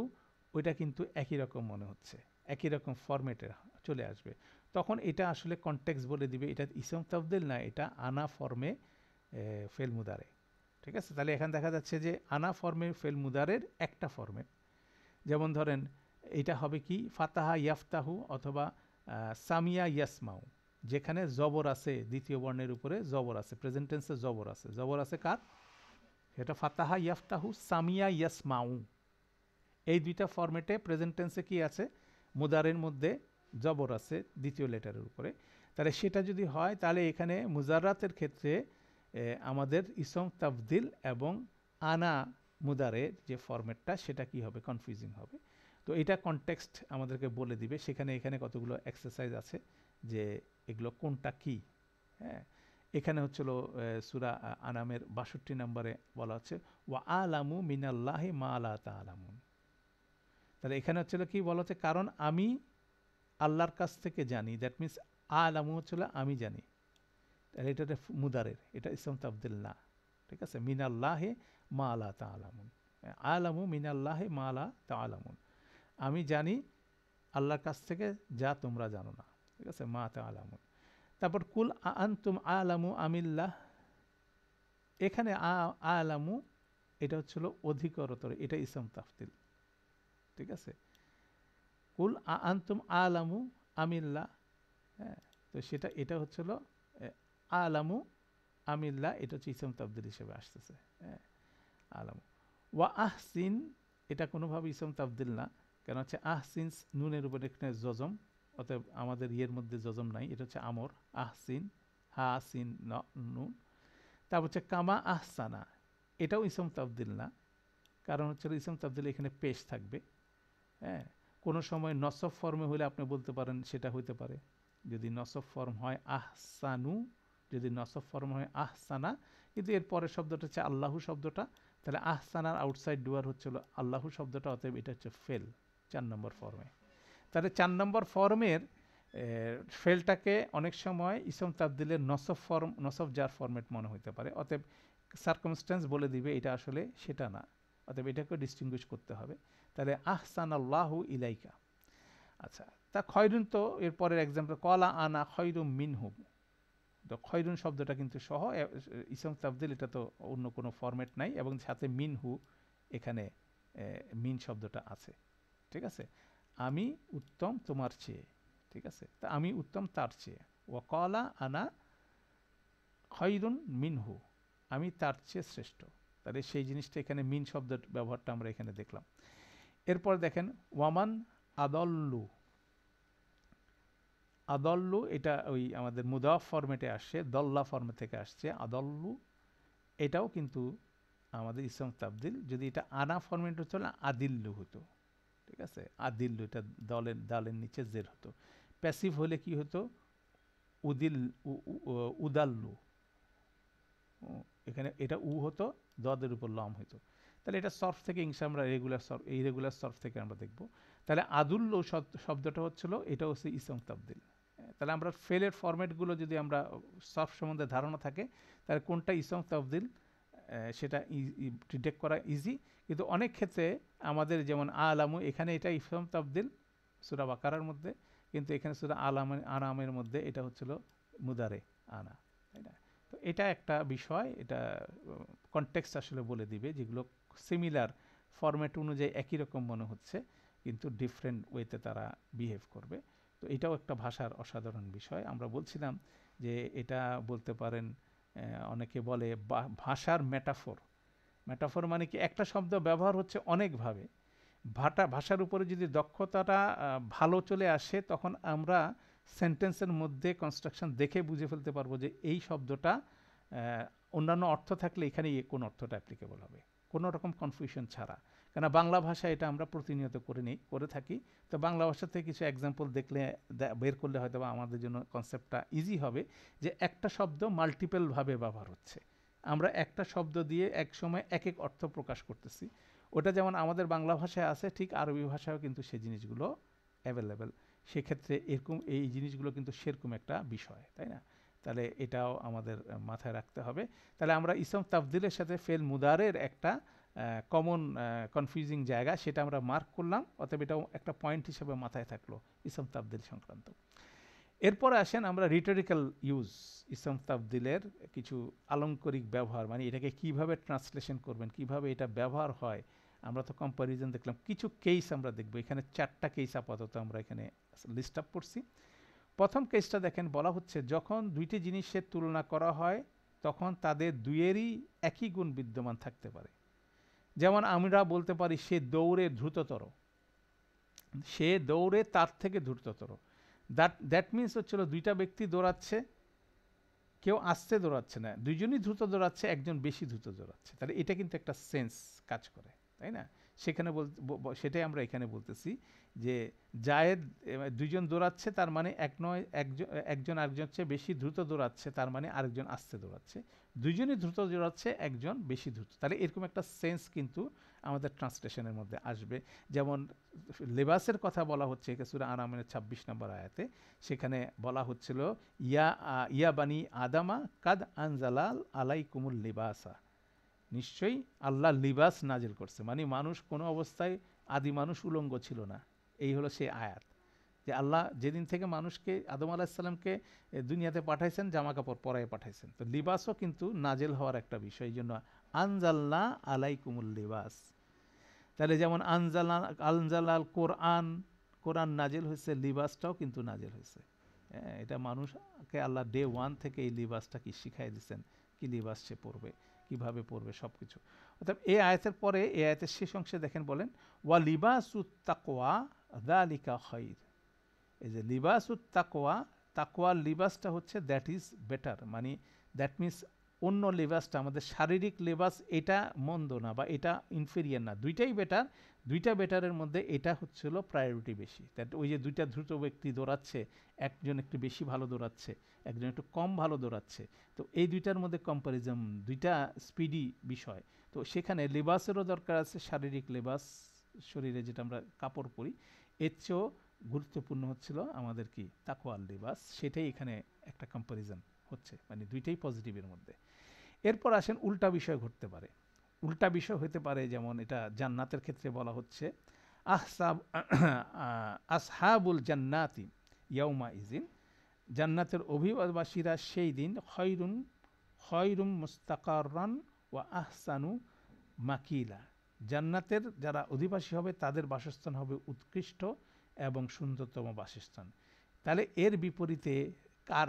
ওইটা কিন্তু একই রকম মনে হচ্ছে, একই রকম ফরম্যাটে চলে আসবে। তখন এটা আসলে কনটেক্সট বলে দিবে এটা ইসম তাবদিল না, এটা আনা ফর্মে ফেল মুদারে, ঠিক আছে। তাহলে এখানে দেখা যাচ্ছে যে আনা ফর্মে ফেল মুদারের একটা ফর্মে, যেমন ধরেন এটা হবে কি ফাতাহা ইয়াফতাহু অথবা সামিয়া ইয়াসমাউ, যেখানে জবর আছে, দ্বিতীয় বর্ণের উপরে জবর আছে, প্রেজেন্ট টেন্সে জবর আছে, জবর আছে কার, এটা ফাতাহা ইয়াফতাহু, সামিয়া ইয়াসমাউ, এই দুইটা ফরম্যাটে প্রেজেন্ট টেন্সে কি আছে, মুদারের মধ্যে জবর আছে দ্বিতীয় লেটারের উপরে। তাহলে সেটা যদি হয় তাহলে এখানে মুজাররাতের ক্ষেত্রে আমাদের ইসম তাবদিল এবং আনা মুদারের যে ফরম্যাটটা সেটা কি হবে, কনফিউজিং হবে। তো এটা কনটেক্সট আমাদেরকে বলে দিবে। সেখানে এখানে কতগুলো এক্সারসাইজ আছে যে এগুলো কোনটা কি। হ্যাঁ, এখানে হচ্ছিল সূরা আনামের ৬২ নম্বরে বলা হচ্ছে ওয়া আলামু মিনাল্লাহি মা লা তা'লামুন। তাহলে এখানে হচ্ছিল কি বলা হচ্ছে, কারণ আমি আল্লাহর কাছ থেকে জানি, দ্যাট মিনস আলামু হচ্ছিল আমি জানি, তাহলে এটা মুদারের, এটা ইসম তাবদিল না, ঠিক আছে। মিনাল্লাহি মা লা তা'লামুন, আলামু মিনাল্লাহি মা লা তা'লামুন, আমি জানি আল্লাহর কাছ থেকে যা তোমরা জানো না, ঠিক আছে, মা তা'লামুন। তারপর কুল আনতুম আলামু আমিল্লাহ, এখানে আলামু এটা হচ্ছিল অধিকতর, এটা ইসম তাফদিল, ঠিক আছে। কুল আনতুম আলামু আমিল্লাহ, হ্যাঁ, তো সেটা এটা হচ্ছিল আলামু আমিল্লাহ, এটা হচ্ছে ইসম তাফদিল হিসেবে আসতেছে, হ্যাঁ, আলামু। ওয়া আহসিন এটা কোনোভাবে ইসম তাফদিল না, কেন হচ্ছে আহসিন নুনের উপর এখানে জজম, অতএব আমাদের ইয়ের মধ্যে জজম নাই, এটা হচ্ছে আমর, আহসিন হা সিন নুন। তারপর হচ্ছে কামা আহসানা, এটাও ইসম তাবদিল না, কারণ হচ্ছে ইসম তাবদিল এখানে পেশ থাকবে। হ্যাঁ, কোনো সময় নসব ফর্মে হলে আপনি বলতে পারেন সেটা হইতে পারে, যদি নসব ফর্ম হয় আহসানু, যদি নসব ফর্ম হয় আহসানা, কিন্তু এর পরের শব্দটা হচ্ছে আল্লাহু শব্দটা, তাহলে আহসানার আউটসাইড ডুয়ার হচ্ছিল আল্লাহু শব্দটা, অতএব এটা হচ্ছে ফেল ৪ নম্বর ফর্মে। তাহলে ৪ নম্বর ফর্মের ফেলটাকে অনেক সময় ইসম তাবদিলের নসব ফর্ম, নসব জার ফরম্যাট মনে হতে পারে, অতএব সার্কামস্ট্যান্স বলে দিবে এটা আসলে সেটা না, অতএব এটাকে ডিস্টিংগুইশ করতে হবে। তাহলে আহসান আল্লাহু ইলাইকা। আচ্ছা, তা খয়রুন, তো এর পরের এক্সাম্পল কলা আনা খয়রুম মিনহু, তো খয়রুন শব্দটা কিন্তু সহ ইসম তাবদিল, এটা তো অন্য কোনো ফরম্যাট নাই, এবং সাথে মিনহু এখানে মিন শব্দটা আছে, ঠিক আছে। আমি উত্তম তোমার চেয়ে, ঠিক আছে, তা আমি উত্তম তার চেয়ে। ওয়াকালা আনা খয়রুন মিনহু, আমি তার চেয়ে শ্রেষ্ঠ। তাহলে সেই জিনিসটা এখানে মিন শব্দের ব্যবহারটা আমরা এখানে দেখলাম। এরপর দেখেন ওয়ামান আদল্লু, আদল্লু এটা ওই আমাদের মুদাফ ফরম্যাটে আসছে, দল্লা ফর্মে থেকে আসছে আদল্লু, এটাও কিন্তু আমাদের ইসম তাবদিল। যদি এটা আনা ফরম্যাট হতো না আদিল্লু হতো, ঠিক আছে, আদিল্লু, এটা দালের নিচে জের হতো। প্যাসিভ হলে কি হতো, উদিল উদাল্লু, এখানে এটা উ হতো, দদের উপর লম হতো। তাহলে এটা সর্ফ থেকে ইংশা আমরা রেগুলার সর্ফ, এই রেগুলার সর্ফ থেকে আমরা দেখব। তাহলে আদুল্ল শব্দটা হচ্ছিল, এটা হচ্ছে ইসম তাবদিল। তাহলে আমরা ফেলের ফরম্যাটগুলো যদি আমরা সর্ফ সম্বন্ধে ধারণা থাকে, তাহলে কোনটা ইসম তাবদিল সেটা ডিটেক্ট করা ইজি। কিন্তু অনেক ক্ষেত্রে আমাদের যেমন আলামু, এখানে এটা ইসম তাবদিল সূরা বাকারার মধ্যে, কিন্তু এখানে সূরা আনামের মধ্যে এটা হচ্ছিল মুদারে আনা, তাই না? তো এটা একটা বিষয়, এটা কনটেক্সট আসলে বলে দিবে, যেগুলো সিমিলার ফরম্যাট অনুযায়ী একই রকম মনে হচ্ছে কিন্তু ডিফারেন্ট ওয়েতে তারা বিহেভ করবে। তো এটাও একটা ভাষার অসাধারণ বিষয়। আমরা বলছিলাম যে এটা বলতে পারেন, অনেকে বলে ভাষার মেটাফোর। মেটাফোর মানে কি, একটা শব্দ ব্যবহার হচ্ছে অনেকভাবে, ভাষার উপরে যদি দক্ষতাটা ভালো চলে আসে, তখন আমরা সেন্টেন্সের মধ্যে কনস্ট্রাকশন দেখে বুঝে ফেলতে পারবো যে এই শব্দটা অন্যান্য অর্থ থাকলে এখানে কোন অর্থটা অ্যাপ্লিকেবল হবে, কোনো রকম কনফিউশন ছাড়া। কেন বাংলা ভাষা এটা আমরা প্রতিনিয়ত করে থাকি। তো বাংলা ভাষা থেকে কিছু এক্সাম্পল দেখলে, বের করলে হয়তো আমাদের জন্য কনসেপ্টটা ইজি হবে, যে একটা শব্দ মাল্টিপলভাবে ব্যবহার হচ্ছে, আমরা একটা শব্দ দিয়ে এক সময় এক এক অর্থ প্রকাশ করতেছি। ওটা যেমন আমাদের বাংলা ভাষায় আছে, ঠিক আরবি ভাষায়ও কিন্তু সেই জিনিসগুলো অ্যাভেলেবেল। সেক্ষেত্রে এরকম এই জিনিসগুলো কিন্তু সেরকম একটা বিষয়, তাই না? তাহলে এটাও আমাদের মাথায় রাখতে হবে। তাহলে আমরা ইসম তাফদিলের সাথে ফেল মুদারের একটা কমন কনফিউজিং জায়গা, সেটা আমরা মার্ক করলাম, অতএব এটাও একটা পয়েন্ট হিসেবে মাথায় থাকলো ইসম তাফদিল সংক্রান্ত। এরপরে আসেন আমরা রিটোরিক্যাল ইউজ, ইসম তাফদিলের কিছু আলংকরিক ব্যবহার, মানে এটাকে কিভাবে ট্রান্সলেশন করবেন, কিভাবে এটা ব্যবহার হয়। আমরা তো কম্প্যারিজন দেখলাম, কিছু কেস আমরা দেখব, এখানে 4টা কেস আপাতত আমরা এখানে লিস্ট আপ করছি। প্রথম কেসটা দেখেন, বলা হচ্ছে যখন দুইটি জিনিসের তুলনা করা হয় তখন তাদের দুইয়েরই একই গুণ বিদ্যমান থাকতে পারে। যেমন আমরা বলতে পারি সে দৌড়ে দ্রুততর, সে দৌড়ে তার থেকে দ্রুততর। দ্যাট মিনস হচ্ছিল দুইটা ব্যক্তি দৌড়াচ্ছে, কেউ আস্তে দৌড়াচ্ছে না, দুইজনই দ্রুত দৌড়াচ্ছে, একজন বেশি দ্রুত দৌড়াচ্ছে। তাহলে এটা কিন্তু একটা সেন্স কাজ করে, তাই না? সেখানে সেটাই আমরা এখানে বলতেছি যে জায়েদ, দুইজন দৌড়াচ্ছে তার মানে একজন আরেকজন চেয়ে বেশি দ্রুত দৌড়াচ্ছে, তার মানে আরেকজন আস্তে দৌড়াচ্ছে। দুইজনই দ্রুত দৌড়াচ্ছে, একজন বেশি দ্রুত। তাহলে এরকম একটা সেন্স কিন্তু আমাদের ট্রান্সলেশনের মধ্যে আসবে। যেমন লেবাসের কথা বলা হচ্ছে সূরা আনামের 26 নম্বর আয়াতে, সেখানে বলা হচ্ছিল ইয়া বানি আদামা কাদ আনজালাল আলাইকুমুল লিবাসা, নিশ্চয়ই আল্লাহ লিবাস নাজিল করছে, মানে মানুষ কোনো অবস্থায়, আদি মানুষ উলঙ্গ ছিল না। এই হলো সেই আয়াত, যে আল্লাহ যেদিন থেকে মানুষকে, আদম আলাহিসাল্লামকে দুনিয়াতে পাঠাইছেন, জামা কাপড় পরায় পাঠাইছেন। তো লিবাসও কিন্তু নাজেল হওয়ার একটা বিষয়, এই জন্য আনজালনা আলাইকুমুল লিবাস। তাহলে যেমন আনজালাল কোরআন নাজেল হয়েছে, লিবাসটাও কিন্তু নাজেল হয়েছে। এটা মানুষকে আল্লাহ ডে 1 থেকে এই লিবাসটা কি শিখাই দিচ্ছেন, কি লিবাস সে পরবে, কিভাবে পড়বে, সব কিছু। অর্থাৎ এই আয়াতের পরে, এই আয়াতের শেষ অংশে দেখেন বলেন ওয়া লিবাসুত তাকওয়া যালিকা খায়র। এই যে লিবাসুত তাকওয়া, তাকওয়ার লিবাসটা হচ্ছে দ্যাট ইজ বেটার, মানে দ্যাট মিনস অন্য লিবাসটা, আমাদের শারীরিক লিবাস এটা মন্দ না বা এটা ইনফেরিয়ার না, দুইটাই বেটার। দুইটা বেটারের মধ্যে এটা হচ্ছিল প্রায়োরিটি বেশি। দ্যাট ওই যে দুইটা দ্রুত ব্যক্তি দৌড়াচ্ছে, একজন একটু বেশি ভালো দৌড়াচ্ছে, একজন একটু কম ভালো দৌড়াচ্ছে, তো এই দুইটার মধ্যে কম্প্যারিজন, দুইটা স্পিডি বিষয়। তো সেখানে লিবাসেরও দরকার আছে, শারীরিক লিবাস, শরীরে যেটা আমরা কাপড় পরি, এর চেয়েও গুরুত্বপূর্ণ হচ্ছিল আমাদের কি তাকওয়ার লিবাস। সেটাই এখানে একটা কম্প্যারিজন হচ্ছে, মানে দুইটাই পজিটিভের মধ্যে। এরপর আসেন উল্টা বিষয় ঘটতে পারে। উল্টা বিষয় হতে পারে, যেমন এটা জান্নাতের ক্ষেত্রে বলা হচ্ছে আসহাবুল জান্নাতি ইয়াউমা ইজিন, জান্নাতের অভিবাসীরা সেই দিন খয়রুম মুস্তাকাররান ওয়া আহসানু মাকিলা, জান্নাতের যারা অধিবাসী হবে তাদের বাসস্থান হবে উৎকৃষ্ট এবং সুন্দরতম বাসস্থান। তাহলে এর বিপরীতে কার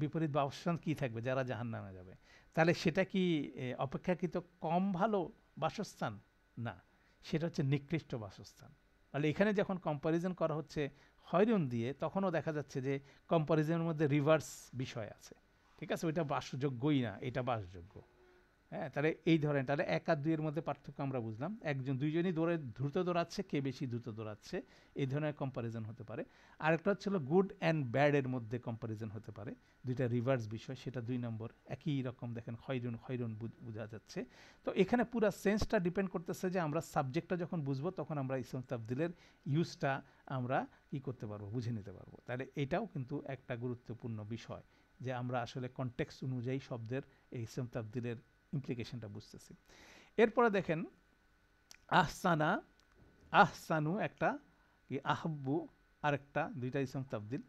বিপরীত বাসস্থান কি থাকবে? যারা জাহান্নামে যাবে। তাহলে সেটা কি অপেক্ষাকৃত কম ভালো বাসস্থান? না, সেটা হচ্ছে নিকৃষ্ট বাসস্থান। তাহলে এখানে যখন কম্প্যারিজন করা হচ্ছে খয়রুন দিয়ে, তখনও দেখা যাচ্ছে যে কম্প্যারিজনের মধ্যে রিভার্স বিষয় আছে। ঠিক আছে, ওইটা বাসযোগ্যই না, এটা বাসযোগ্য। হ্যাঁ, তাহলে এই ধরেন, তাহলে ১ আর ২ এর মধ্যে পার্থক্য আমরা বুঝলাম। দুইজনই দ্রুত দৌড়াচ্ছে, কে বেশি দ্রুত দৌড়াচ্ছে, এই ধরনের কম্প্যারিজন হতে পারে। আরেকটা হচ্ছিল গুড অ্যান্ড ব্যাড এর মধ্যে কম্প্যারিজন হতে পারে, দুইটা রিভার্স বিষয়, সেটা ২ নম্বর। একই রকম দেখেন খয়রুন বোঝা যাচ্ছে। তো এখানে পুরো সেন্সটা ডিপেন্ড করতেছে যে আমরা সাবজেক্টটা যখন বুঝবো তখন আমরা ইসম তাবদিলের ইউজটা আমরা কি করতে পারবো, বুঝে নিতে পারবো। তাহলে এটাও কিন্তু একটা গুরুত্বপূর্ণ বিষয় যে আমরা আসলে কনটেক্সট অনুযায়ী শব্দের এই ইসম তাবদিলের ইমপ্লিকেশনটা বুঝতেছি। এরপরে দেখেন আহসানা, আহসানু একটা, কি আহব্বু আরেকটা, দুইটা ইসম তাবদিল।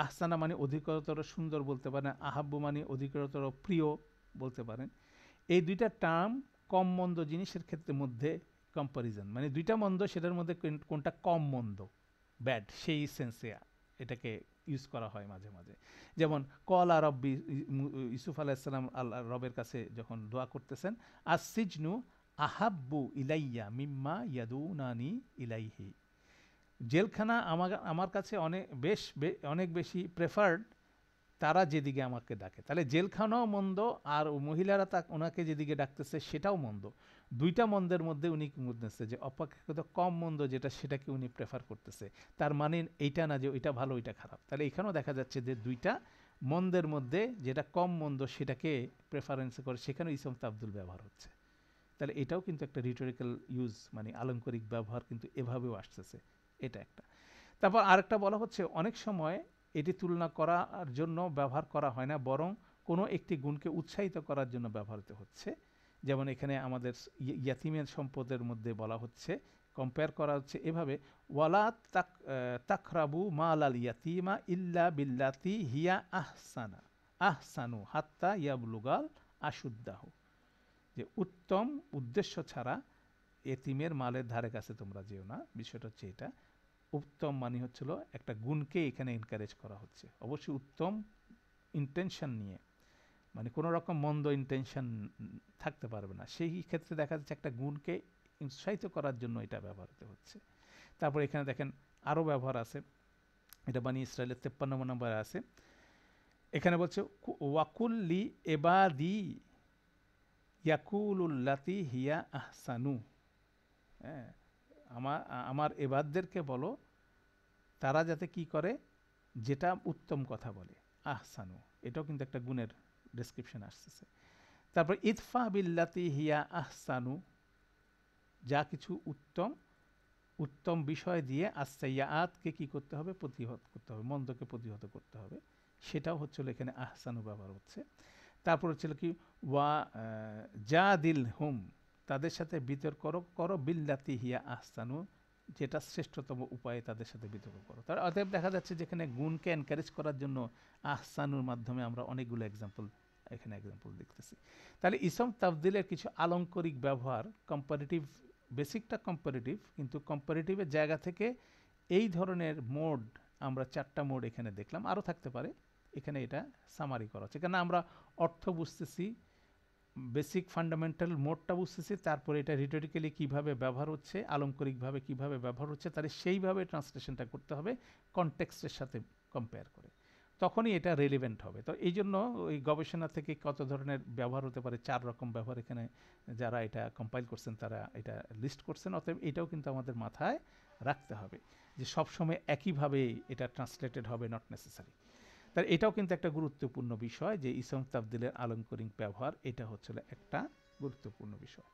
আহসানা মানে অধিকতর সুন্দর বলতে পারেন, আহাব্বু মানে অধিকতর প্রিয় বলতে পারেন। এই দুইটা টার্ম কম মন্দ জিনিসের ক্ষেত্রে মধ্যে কম্পারিজন, মানে দুইটা মন্দ সেটার মধ্যে কোনটা কম মন্দ, ব্যাড, সেই সেন্সে এটাকে ইউজ করা হয় মাঝে মাঝে। যেমন কলা রব্বি, ইউসুফ আলাইসাল্লাম আল্লাহ রবের কাছে যখন দোয়া করতেছেন, আসিজনু আহাব্বু ইলাইয়া মিম্মা ইয়াদুনানি ইলাইহি, জেলখানা আমার কাছে অনেক বেশি প্রেফার্ড তারা যেদিকে আমাকে ডাকে। তাহলে জেলখানাও মন্দ, আর মহিলারা ওনাকে যেদিকে ডাকতেছে সেটাও মন্দ। দুইটা মন্দের মধ্যে উনি বুঝতেছে যে অপেক্ষাকৃত কম মন্দ যেটা, সেটাকে উনি প্রেফার করতেছে। তার মানে এইটা না যে ওইটা ভালো ওইটা খারাপ। তাহলে এখানেও দেখা যাচ্ছে যে দুইটা মন্দের মধ্যে যেটা কম মন্দ সেটাকে প্রেফারেন্স করে, সেখানে ইসম তাবদুল ব্যবহার হচ্ছে। তাহলে এটাও কিন্তু একটা রিটোরিক্যাল ইউজ, মানে আলংকারিক ব্যবহার কিন্তু এভাবেও আসতেছে, এটা একটা। তারপর আরেকটা বলা হচ্ছে অনেক সময় এটি তুলনা করার জন্য ব্যবহার করা হয় না, বরং কোনো একটি গুণকে উৎসাহিত করার জন্য ব্যবহৃত হচ্ছে। যেমন এখানে আমাদের ইয়াতিমের সম্পদের মধ্যে বলা হচ্ছে, কম্পেয়ার করা হচ্ছে এভাবে, ওয়ালা তাকরাবু মাল আল ইয়াতিমা ইল্লা বিল্লাতি হিয়া আহসানু হাত্তা ইয়াবলুগাল আশুদ্দাহু, যে উত্তম উদ্দেশ্য ছাড়া এতিমের মালের ধারে কাছে তোমরা যেও না। বিষয়টা হচ্ছে এটা, উত্তম মানে হচ্ছিল একটা গুণকে এখানে এনকারেজ করা হচ্ছে, অবশ্যই উত্তম ইন্টেনশন নিয়ে, মানে কোনো রকম মন্দ ইন্টেনশন থাকতে পারবে না। সেই ক্ষেত্রে দেখা যাচ্ছে একটা গুণকে উৎসাহিত করার জন্য এটা ব্যবহৃত হচ্ছে। তারপর এখানে দেখেন আরও ব্যবহার আছে, এটা বানি ইসরায়েলের 53 নম্বরে আছে। এখানে বলছে ওয়াকুল্লি এবাদি ইয়াকুলুল্লাতি হিয়া আহসানু, হ্যাঁ, আমার এবাদদেরকে বলো তারা যাতে কি করে, যেটা উত্তম কথা বলে, আহসানু, এটাও কিন্তু একটা গুণের ডেসক্রিপশন আসতেছে। তারপর ইদফা বিল্লাতি হিয়া আহসানু, যা কিছু উত্তম বিষয় দিয়ে আসসাইয়াতকে কি করতে হবে, প্রতিহত করতে হবে, মন্দকে প্রতিহত করতে হবে, সেটাও হচ্ছিল এখানে আহসানু ব্যবহার হচ্ছে। তারপর হচ্ছিল কি ওয়া যা দিল হুম, তাদের সাথে বিতর্ক করো বিল্লাতি হিয়া আহসানু, যেটা শ্রেষ্ঠতম উপায়ে তাদের সাথে বিতর্ক করো। তার অতএব দেখা যাচ্ছে যেখানে গুণকে এনকারেজ করার জন্য আহসানুর মাধ্যমে আমরা অনেকগুলো এক্সাম্পল দেখতেছি। তাহলে ইসম তাবদিলের কিছু আলংকারিক ব্যবহার, কম্পারেটিভ, বেসিকটা কম্পারেটিভ, কিন্তু কম্পারেটিভের জায়গা থেকে এই ধরনের মোড আমরা 4টা মোড এখানে দেখলাম, আরও থাকতে পারে, এখানে এটা সামারি করা হচ্ছে। কেন আমরা অর্থ বুঝতেছি, বেসিক ফান্ডামেন্টাল মোডটা বুঝতেছি, তারপরে এটা রিটোরিক্যালি কীভাবে ব্যবহার হচ্ছে, আলংকারিকভাবে কীভাবে ব্যবহার হচ্ছে, তাহলে সেইভাবে ট্রান্সলেশনটা করতে হবে কনটেক্সটের সাথে কম্পেয়ার করে, তখনই এটা রেলিভেন্ট হবে। তো এই জন্য ওই গবেষণা থেকে কত ধরনের ব্যবহার হতে পারে, 4 রকম ব্যবহার এখানে যারা এটা কম্পাইল করছেন তারা এটা লিস্ট করছেন। অতএব এটাও কিন্তু আমাদের মাথায় রাখতে হবে যে সবসময় একইভাবে এটা ট্রান্সলেটেড হবে, নট নেসেসারি। তার এটাও কিন্তু একটা গুরুত্বপূর্ণ বিষয় যে ইসম তাবদিলের আলংকারিক ব্যবহার, এটা হচ্ছিল একটা গুরুত্বপূর্ণ বিষয়।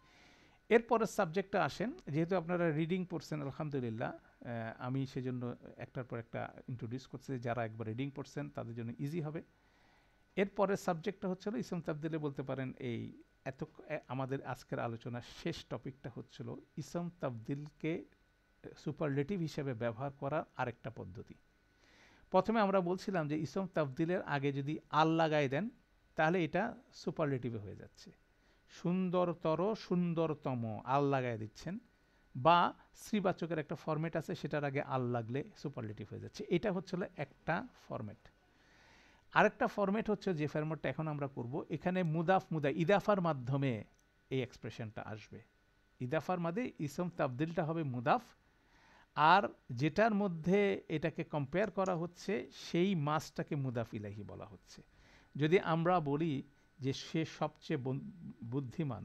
এরপরের সাবজেক্টটা আসেন, যেহেতু আপনারা রিডিং পড়ছেন আলহামদুলিল্লাহ, আমি সেজন্য একটার পর একটা ইন্ট্রোডিউস করছি, যারা একবার রিডিং পড়ছেন তাদের জন্য ইজি হবে। এরপরের সাবজেক্টটা হচ্ছিল ইসম তাবদিলে বলতে পারেন এই আমাদের আজকের আলোচনার শেষ টপিকটা হচ্ছিল ইসম তাবদিলকে সুপারলেটিভ হিসেবে ব্যবহার করার আরেকটা পদ্ধতি। প্রথমে আমরা বলছিলাম যে ইসম তাবদিলের আগে যদি আল লাগাই দেন তাহলে এটা সুপারলেটিভে হয়ে যাচ্ছে, সুন্দরতর, সুন্দরতম আল লাগাই দিচ্ছেন, বা শ্রীবাচকের একটা ফরম্যাট আছে, সেটার আগে আল লাগলে সুপারলেটিভ হয়ে যাচ্ছে। এটা হচ্ছিল একটা ফরম্যাট। আরেকটা ফরম্যাট হচ্ছে যে ফরম্যাটটা এখন আমরা করব, এখানে মুদাফ ইদাফার মাধ্যমে এই এক্সপ্রেশনটা আসবে। ইদাফার মাঝে ইসম তাবদিলটা হবে মুদাফ, আর যেটার মধ্যে এটাকে কম্পেয়ার করা হচ্ছে সেই মাসটাকে মুদাফ ইলাইহি বলা হচ্ছে। যদি আমরা বলি যে সে সবচেয়ে বুদ্ধিমান,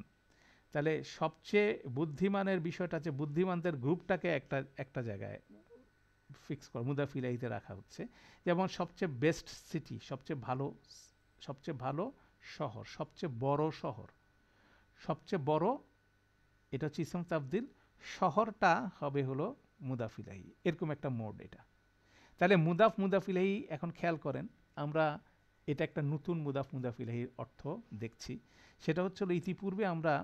তাহলে সবচেয়ে বুদ্ধিমানের বিষয়টা হচ্ছে বুদ্ধিমানদের গ্রুপটাকে একটা একটা জায়গায় ফিক্স করা, মুদাফ ইলাইহিতে রাখা হচ্ছে। যেমন সবচেয়ে বেস্ট সিটি, সবচেয়ে ভালো শহর, সবচেয়ে বড় শহর, সবচেয়ে বড়, এটা হচ্ছে ইসম তাবদিল, শহরটা হবে হলো মুদাফ ইলাইহি, এরকম একটা মোড এটা। তাহলে মুদাফ ইলাইহি এখন খেয়াল করেন, আমরা এটা একটা নতুন মুদাফ ইলাইহির অর্থ দেখছি। সেটা হচ্ছে ইতিপূর্বে আমরা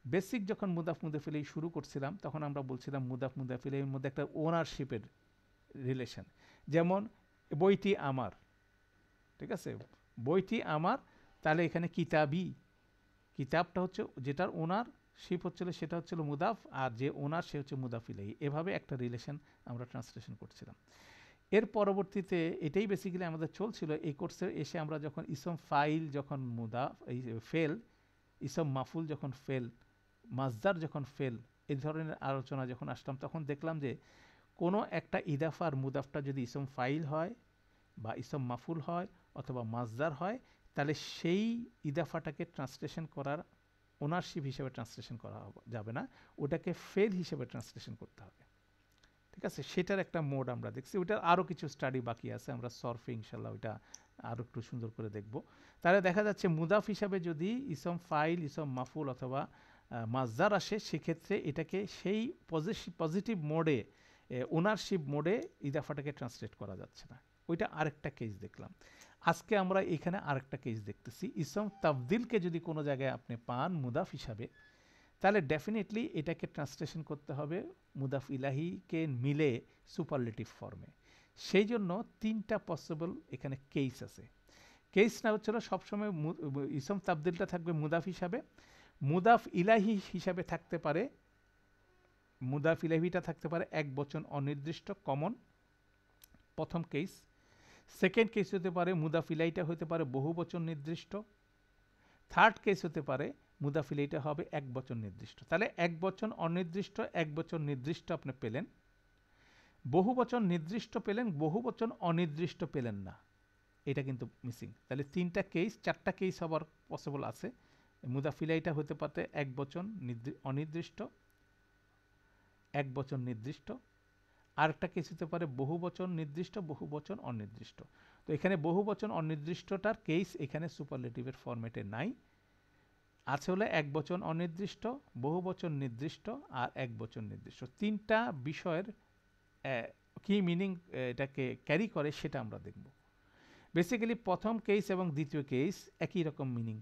বেসিক যখন মুদাফ ইলাইহি শুরু করছিলাম তখন আমরা বলছিলাম মুদাফ ইলাইহির মধ্যে একটা ওনারশিপের রিলেশন। যেমন বইটি আমার, ঠিক আছে, বইটি আমার, তাহলে এখানে কিতাবি, কিতাবটা হচ্ছে যেটার ওনারশিপ হচ্ছিল সেটা হচ্ছিল মুদাফ, আর যে ওনার সে হচ্ছে মুদাফ ইলাইহি। এভাবে একটা রিলেশন আমরা ট্রান্সলেশন করছিলাম। এর পরবর্তীতে এটাই বেসিক্যালি আমাদের চলছিল এই কোর্সে এসে। আমরা যখন ইসম ফাইল, যখন মুদাফ ফেল, ইসম মাফুল যখন ফেল, মাজদার যখন ফেল, এই ধরনের আলোচনা যখন আসলাম তখন দেখলাম যে কোনো একটা ইদাফার মুদাফটা যদি ইসম ফাইল হয় বা ইসম মাফুল হয় অথবা মাজদার হয়, তাহলে সেই ইদাফাটাকে ট্রান্সলেশন করার ওনারশিপ হিসেবে ট্রান্সলেশন করা যাবে না, ওটাকে ফেল হিসেবে ট্রান্সলেশন করতে হবে। ঠিক আছে, সেটার একটা মোড আমরা দেখছি। ওইটার আরও কিছু স্টাডি বাকি আছে, আমরা সরফে ইনশাল্লাহ ওইটা আরও একটু সুন্দর করে দেখব। তাহলে দেখা যাচ্ছে মুদাফ হিসাবে যদি ইসম ফাইল, ইসম মাফুল অথবা মাজদার আসে, সেক্ষেত্রে এটাকে সেই পজিটিভ মোডে, ওনারশিপ মোডে ইদাফাটাকে ট্রান্সলেট করা যাচ্ছে না। ওইটা আরেকটা কেস দেখলাম। আজকে আমরা এখানে আরেকটা কেস দেখতেছি, ইসম তাবদিলকে যদি কোনো জায়গায় আপনি পান মুদাফ হিসাবে, তাহলে ডেফিনেটলি এটাকে ট্রান্সলেশন করতে হবে মুদাফ ইলাহিকে মিলে সুপারলেটিভ ফর্মে। সেই জন্য তিনটা পসিবল এখানে কেস আছে। কেসটা হচ্ছিল সবসময় ইসম তাবদিলটা থাকবে মুদাফ হিসাবে, মুদাফ ইলাহি হিসাবে থাকতে পারে, মুদাফ ইলাহিটা থাকতে পারে এক বচন অনির্দিষ্ট কমন, প্রথম কেস। সেকেন্ড কেস হতে পারে মুদাফ ইলাহিটা হতে পারে বহু বচন নির্দিষ্ট। থার্ড কেস হতে পারে মুদাফ ইলাইহিটা হবে এক বচন নির্দিষ্ট। তাহলে এক বচন অনির্দিষ্ট, এক বচন নির্দিষ্ট আপনি পেলেন, বহু বচন নির্দিষ্ট পেলেন, বহু বচন অনির্দিষ্ট পেলেন না, এটা কিন্তু মিসিং। তাহলে তিনটা কেস, চারটা কেস হবার পসিবল আছে। মুদাফ ইলাইহিটা হতে পারে এক বচন অনির্দিষ্ট, এক বচন নির্দিষ্ট, আরেকটা কেস হতে পারে বহু বচন নির্দিষ্ট, বহু বচন অনির্দিষ্ট। তো এখানে বহু বচন অনির্দিষ্টটার কেস এখানে সুপারলেটিভের ফরম্যাটে নাই, আছে হলে এক বচন অনির্দিষ্ট, বহু বচন নির্দিষ্ট আর এক বচন নির্দিষ্ট। তিনটা বিষয়ের কি মিনিং এটাকে ক্যারি করে সেটা আমরা দেখব। বেসিক্যালি প্রথম কেস এবং দ্বিতীয় কেস একই রকম মিনিং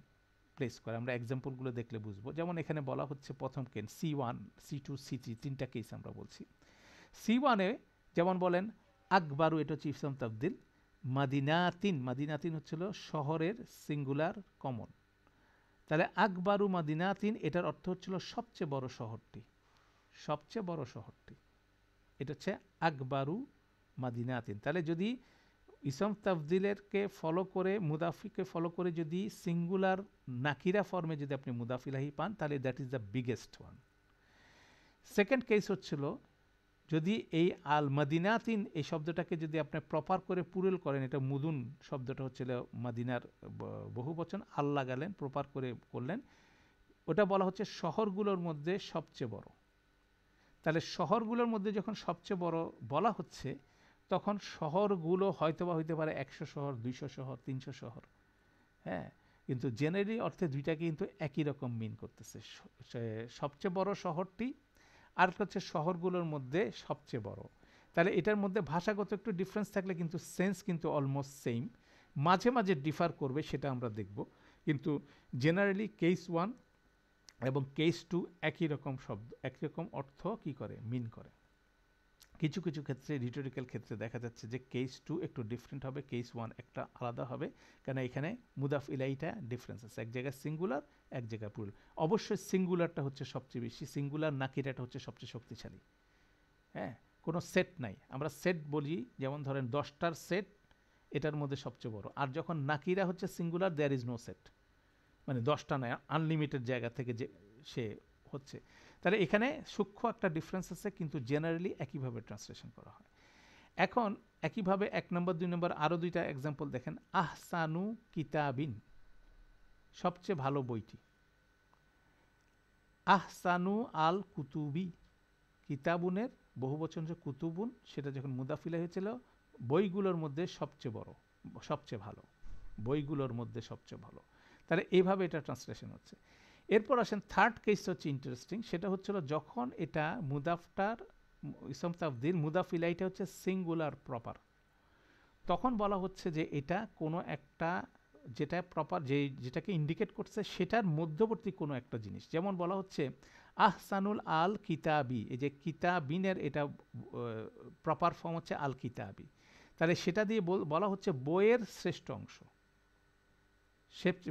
প্লেস করে, আমরা এক্সাম্পলগুলো দেখলে বুঝবো। যেমন এখানে বলা হচ্ছে প্রথম কেস C1, C2, C3, তিনটা কেস আমরা বলছি। C1-এ যেমন বলেন আকবারু, এটা হচ্ছে ইসম তাবদিল, মাদিনাতিন, মাদিনাতিন হচ্ছিল শহরের সিঙ্গুলার কমন। তাহলে আকবারু মাদিনাতিন এটার অর্থ হচ্ছিল সবচেয়ে বড় শহরটি, সবচেয়ে বড় শহরটি, এটা হচ্ছে আকবারু মাদিনাতিন। তাহলে যদি ইসম তাফদিলেরকে ফলো করে, মুদাফিকে ফলো করে যদি সিঙ্গুলার নাকিরা ফর্মে যদি আপনি মুদাফ ইলাহি পান, তাহলে that is the biggest one. Second case হচ্ছিল যদি এই আল মাদিনাতিন এই শব্দটাকে যদি আপনি প্রপার করে পুরুল করেন, এটা মুদুন শব্দটা হচ্ছিল মাদিনার বহু বচন, আল লাগালেন, প্রপার করে করলেন, ওটা বলা হচ্ছে শহরগুলোর মধ্যে সবচেয়ে বড়। তাহলে শহরগুলোর মধ্যে যখন সবচেয়ে বড় বলা হচ্ছে, তখন শহরগুলো হয়তোবা হইতে পারে 100 শহর, 200 শহর, 300 শহর, হ্যাঁ, কিন্তু জেনারেলি অর্থে দুইটাকে কিন্তু একই রকম মিন করতেছে, সবচেয়ে বড় শহরটি আর হচ্ছে শহরগুলোর মধ্যে সবচেয়ে বড়। তাহলে এটার মধ্যে ভাষাগত একটু ডিফারেন্স থাকলে কিন্তু সেন্স কিন্তু অলমোস্ট সেম, মাঝে মাঝে ডিফার করবে, সেটা আমরা দেখব। কিন্তু জেনারেলি কেস 1 এবং কেস 2 একই রকম শব্দ, একই রকম অর্থ কি করে, মিন করে। কিছু কিছু ক্ষেত্রে রিটোরিক্যাল ক্ষেত্রে দেখা যাচ্ছে যে কেস 2 একটু ডিফারেন্ট হবে, কেস 1 একটা আলাদা হবে, কেন এখানে মুদাফ ইলাইহিটা ডিফারেন্স আছে, এক জায়গায় সিঙ্গুলার, এক জায়গায় প্লুরাল। অবশ্যই সিঙ্গুলারটা হচ্ছে সবচেয়ে বেশি, সিঙ্গুলার নাকিরাটা হচ্ছে সবচেয়ে শক্তিশালী। হ্যাঁ, কোনো সেট নাই, আমরা সেট বলি, যেমন ধরেন 10টার সেট এটার মধ্যে সবচেয়ে বড়। আর যখন নাকিরা হচ্ছে singular, there is no set, মানে 10টা নয়, আনলিমিটেড জায়গা থেকে যে সে হচ্ছে। তাহলে এখানে সূক্ষ্ম একটা ডিফারেন্স আছে, কিন্তু জেনারেলি একইভাবে ট্রান্সলেশন করা হয়। এখন একইভাবে 1 নম্বর 2 নম্বর আরও দুইটা এক্সাম্পল দেখেন। আহসানু কিতাবিন, সবচেয়ে ভালো বইটি। আহসানু আল কুতুবি, কিতাবুনের বহুবচন যে কুতুবুন, সেটা যখন মুদাফিলা হয়েছিল, বইগুলোর মধ্যে সবচেয়ে বড়, সবচেয়ে ভালো, বইগুলোর মধ্যে সবচেয়ে ভালো। তাহলে এইভাবে এটা ট্রান্সলেশন হচ্ছে। এরপর আসেন থার্ড কেস হচ্ছে ইন্টারেস্টিং, সেটা হচ্ছিল যখন এটা মুদাফটার ইসম তাফদিল মুদাফিলাইটা হচ্ছে সিঙ্গুলার প্রপার, তখন বলা হচ্ছে যে এটা কোনো একটা, যেটা প্রপার যেটাকে ইন্ডিকেট করছে সেটার মধ্যবর্তী কোনো একটা জিনিস। যেমন বলা হচ্ছে আহসানুল আল কিতাবি, এই যে কিতাবিনের এটা প্রপার ফর্ম হচ্ছে আল কিতাবি, তাহলে সেটা দিয়ে বলা হচ্ছে বইয়ের শ্রেষ্ঠ অংশ,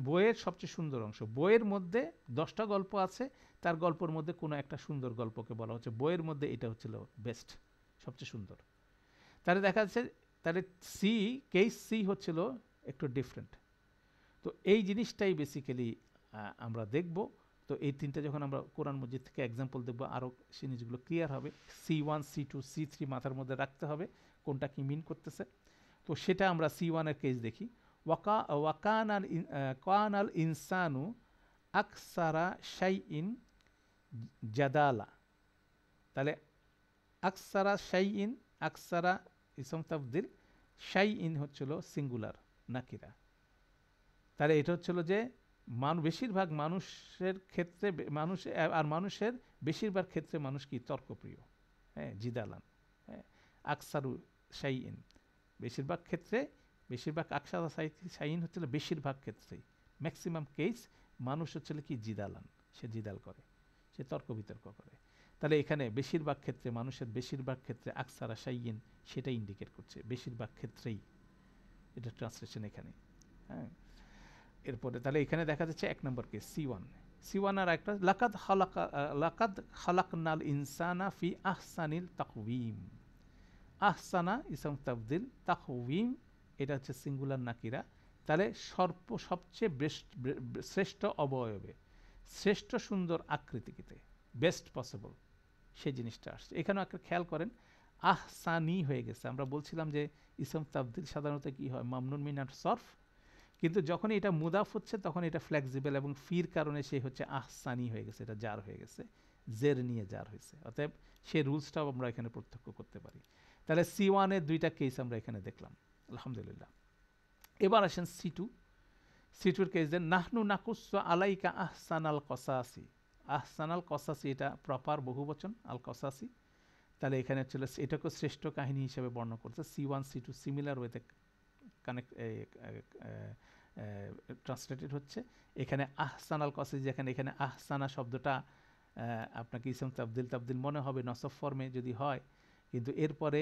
বইয়ের সবচেয়ে সুন্দর অংশ। বইয়ের মধ্যে 10টা গল্প আছে, তার গল্পের মধ্যে কোনো একটা সুন্দর গল্পকে বলা হচ্ছে বইয়ের মধ্যে এটা হচ্ছিল বেস্ট, সবচেয়ে সুন্দর। তাহলে দেখা যাচ্ছে, তাহলে সি, কেস সি হচ্ছিল একটু ডিফারেন্ট। তো এই জিনিসটাই বেসিক্যালি আমরা দেখব। তো এই তিনটা যখন আমরা কোরআন মজিদ থেকে এক্সাম্পল দেখবো, আরও জিনিসগুলো ক্লিয়ার হবে। C1 C2 C3 মাথার মধ্যে রাখতে হবে কোনটা কি মিন করতেছে। তো সেটা আমরা C1 এর কেস দেখি। কান আল ইনসানু আকসারা শাইইন জাদালা, তাহলে আকসারা শাইইন, আকসারা ইসম তাফদিল, শাইইন হচ্ছিল সিঙ্গুলার নাকিরা। তাহলে এটা হচ্ছিল যে বেশিরভাগ মানুষের ক্ষেত্রে মানুষের বেশিরভাগ ক্ষেত্রে মানুষ কি তর্কপ্রিয়, হ্যাঁ, জিদালান, হ্যাঁ, আকসারু শাইইন, বেশিরভাগ ক্ষেত্রে, বেশিরভাগ আকসারা শাইইন হচ্ছিল বেশিরভাগ ক্ষেত্রেই, ম্যাক্সিমাম কেস মানুষ হচ্ছিল কি জিদালান, সে জিদাল করে, সে তর্ক বিতর্ক করে। তাহলে এখানে বেশিরভাগ ক্ষেত্রে, মানুষের বেশিরভাগ ক্ষেত্রে আকসারা শাইইন সেটা ইন্ডিকেট করছে, বেশিরভাগ ক্ষেত্রেই, এটা ট্রান্সলেশন এখানে। হ্যাঁ, এরপরে তাহলে এখানে দেখা যাচ্ছে 1 নম্বর কেস C1 আর একটা লাকাদ খালাকনাল ইনসানা ফি আহসানিল তাকওয়িম, আহসানা ইসম তাফদিল, তাকওয়িম এটা হচ্ছে সিঙ্গুলার নাকিরা। তাহলে সবচেয়ে শ্রেষ্ঠ অবয়বে, শ্রেষ্ঠ সুন্দর আকৃতিতে, বেস্ট পসিবল, সেই জিনিসটা আসছে এখানে। একটা খেয়াল করেন, আহসানি হয়ে গেছে। আমরা বলছিলাম যে ইসম তাফদিল সাধারণত কি হয়, মামনুন মিনার সরফ, কিন্তু যখন এটা মুদাফ হচ্ছে তখন এটা ফ্লেক্সিবল, এবং ফির কারণে সে হচ্ছে আহসানি হয়ে গেছে, এটা জার হয়ে গেছে, জের নিয়ে জার হয়েছে। অতএব সেই রুলসটাও আমরা এখানে প্রত্যক্ষ করতে পারি। তাহলে C1 এর 2টা কেস আমরা এখানে দেখলাম, আলহামদুলিল্লাহ। এবার আসেন C2 এর কেস দেন, নাহনু নাকুসু আলাইকা আহসানাল কসাসি, আহসানাল কসাসি এটা প্রপার বহুবচন, আল কসাসি। তাহলে এখানে হচ্ছিল এটাকে শ্রেষ্ঠ কাহিনী হিসেবে বর্ণনা করছে। C1 C2 সিমিলার ওয়েতে ট্রান্সলেটেড হচ্ছে। এখানে আহসান আল কসাসি, যেখানে এখানে আহসানা শব্দটা আপনাকে ইসম তাবদিল মনে হবে নসব ফর্মে যদি হয়, কিন্তু এরপরে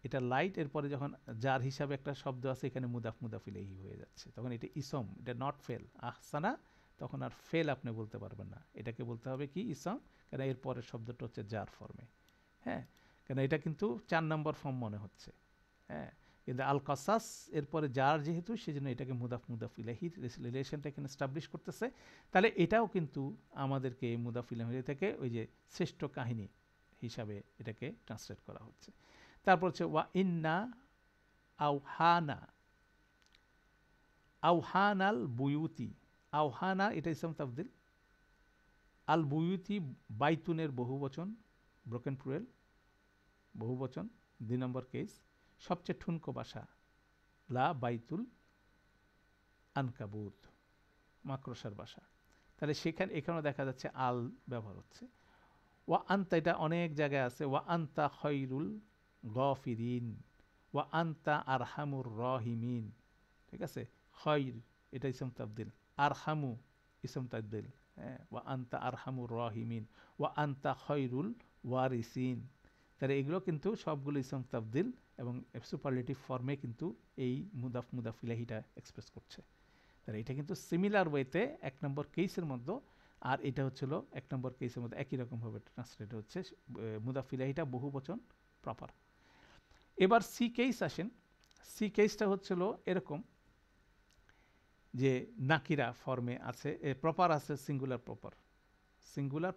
এটা লাইট, এরপরে যখন যার হিসাবে একটা শব্দ আছে এখানে মুদাফিলেহি হয়ে যাচ্ছে, তখন এটা ইসম, এটা নট ফেল। আহসানা তখন আর ফেল আপনি বলতে পারবেন না, এটাকে বলতে হবে কি ইসম, কেন এরপরের শব্দটা হচ্ছে যার ফর্মে। হ্যাঁ, কেন এটা কিন্তু 4 নম্বর ফর্ম মনে হচ্ছে। হ্যাঁ, কিন্তু আল কাসাস এরপরে যার যেহেতু, সেজন্য এটাকে মুদাফ ইলাহি রিলেশনটা এখানে এস্টাবলিশ করতেছে। তাহলে এটাও কিন্তু আমাদেরকে মুদাফ ইলাহি থেকে ওই যে শ্রেষ্ঠ কাহিনী হিসাবে এটাকে ট্রান্সলেট করা হচ্ছে। তারপর হচ্ছে ওয়া ইন্না আওহানাল বুয়ুতি, আওহানা এটা ইসম তাফদিল, আল বুয়ুতি বাইতুনের বহুবচন, ব্রোকেন প্লুরাল বহুবচন, 2 নম্বর কেস। সবচেয়ে ঠুনকো বাসা, লা বাইতুল আনকাবুত, মাকড়সার বাসা। তাহলে এখানেও দেখা যাচ্ছে আল ব্যবহার হচ্ছে। ওয়া আন্তা এটা অনেক জায়গায় আছে, ওয়া আন্তা খৈরুল গফিরিন, ওয়া আন্তা আরহামুর রহিমিন, ঠিক আছে। খৈর এটা ইসম তাবদিল, আরহামু ইসম তাবদিল, হ্যাঁ, ওয়া আন্তা আরহামুর রহিমিন, ওয়া আন্তা খৈরুল ওয়ারিসিন। তাহলে এগুলো কিন্তু সবগুলো ইসম তাবদিল এবং সুপারলেটিভ ফর্মে কিন্তু এই মুদাফ ইলাহিটা এক্সপ্রেস করছে। তাহলে এটা কিন্তু সিমিলার ওয়েতে 1 নম্বর কেসের মধ্যে, আর এটা হচ্ছিল 1 নম্বর কেসের মধ্যে একই রকমভাবে ট্রান্সলেট হচ্ছে, মুদাফ ইলাহিটা বহুবচন প্রপার। এবার সি কেস আসেন। সি কেসটা হচ্ছিল এরকম যে নাকিরা ফর্মে আছে, প্রপার আছে, সিঙ্গুলার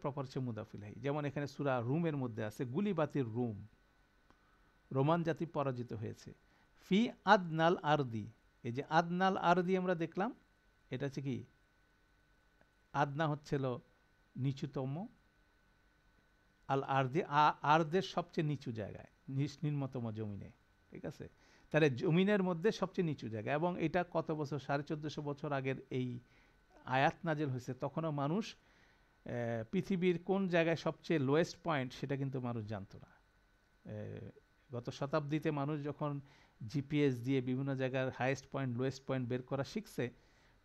প্রপার হচ্ছে মুদাফ ইলাহি। যেমন এখানে সূরা রুমের মধ্যে আছে, গুলিবাতির রুম, রোমান জাতি পরাজিত হয়েছে। ফি আদনাল আরদি, এই যে আদনাল আরদি আমরা দেখলাম, এটা হচ্ছে কি আদনা হচ্ছিল নিচুতম, আল আরদি আরদের সবচেয়ে নিচু জায়গায়, নিম্নতম জমিনে, ঠিক আছে? তাহলে জমিনের মধ্যে সবচেয়ে নিচু জায়গা। এবং এটা কত বছর, 1450 বছর আগের এই আয়াত নাজেল হয়েছে। তখনও মানুষ পৃথিবীর কোন জায়গায় সবচেয়ে লোয়েস্ট পয়েন্ট সেটা কিন্তু মানুষ জানতো না। গত শতাব্দীতে মানুষ যখন জিপিএস দিয়ে বিভিন্ন জায়গার হাইয়েস্ট পয়েন্ট লোয়েস্ট পয়েন্ট বের করা শিখছে,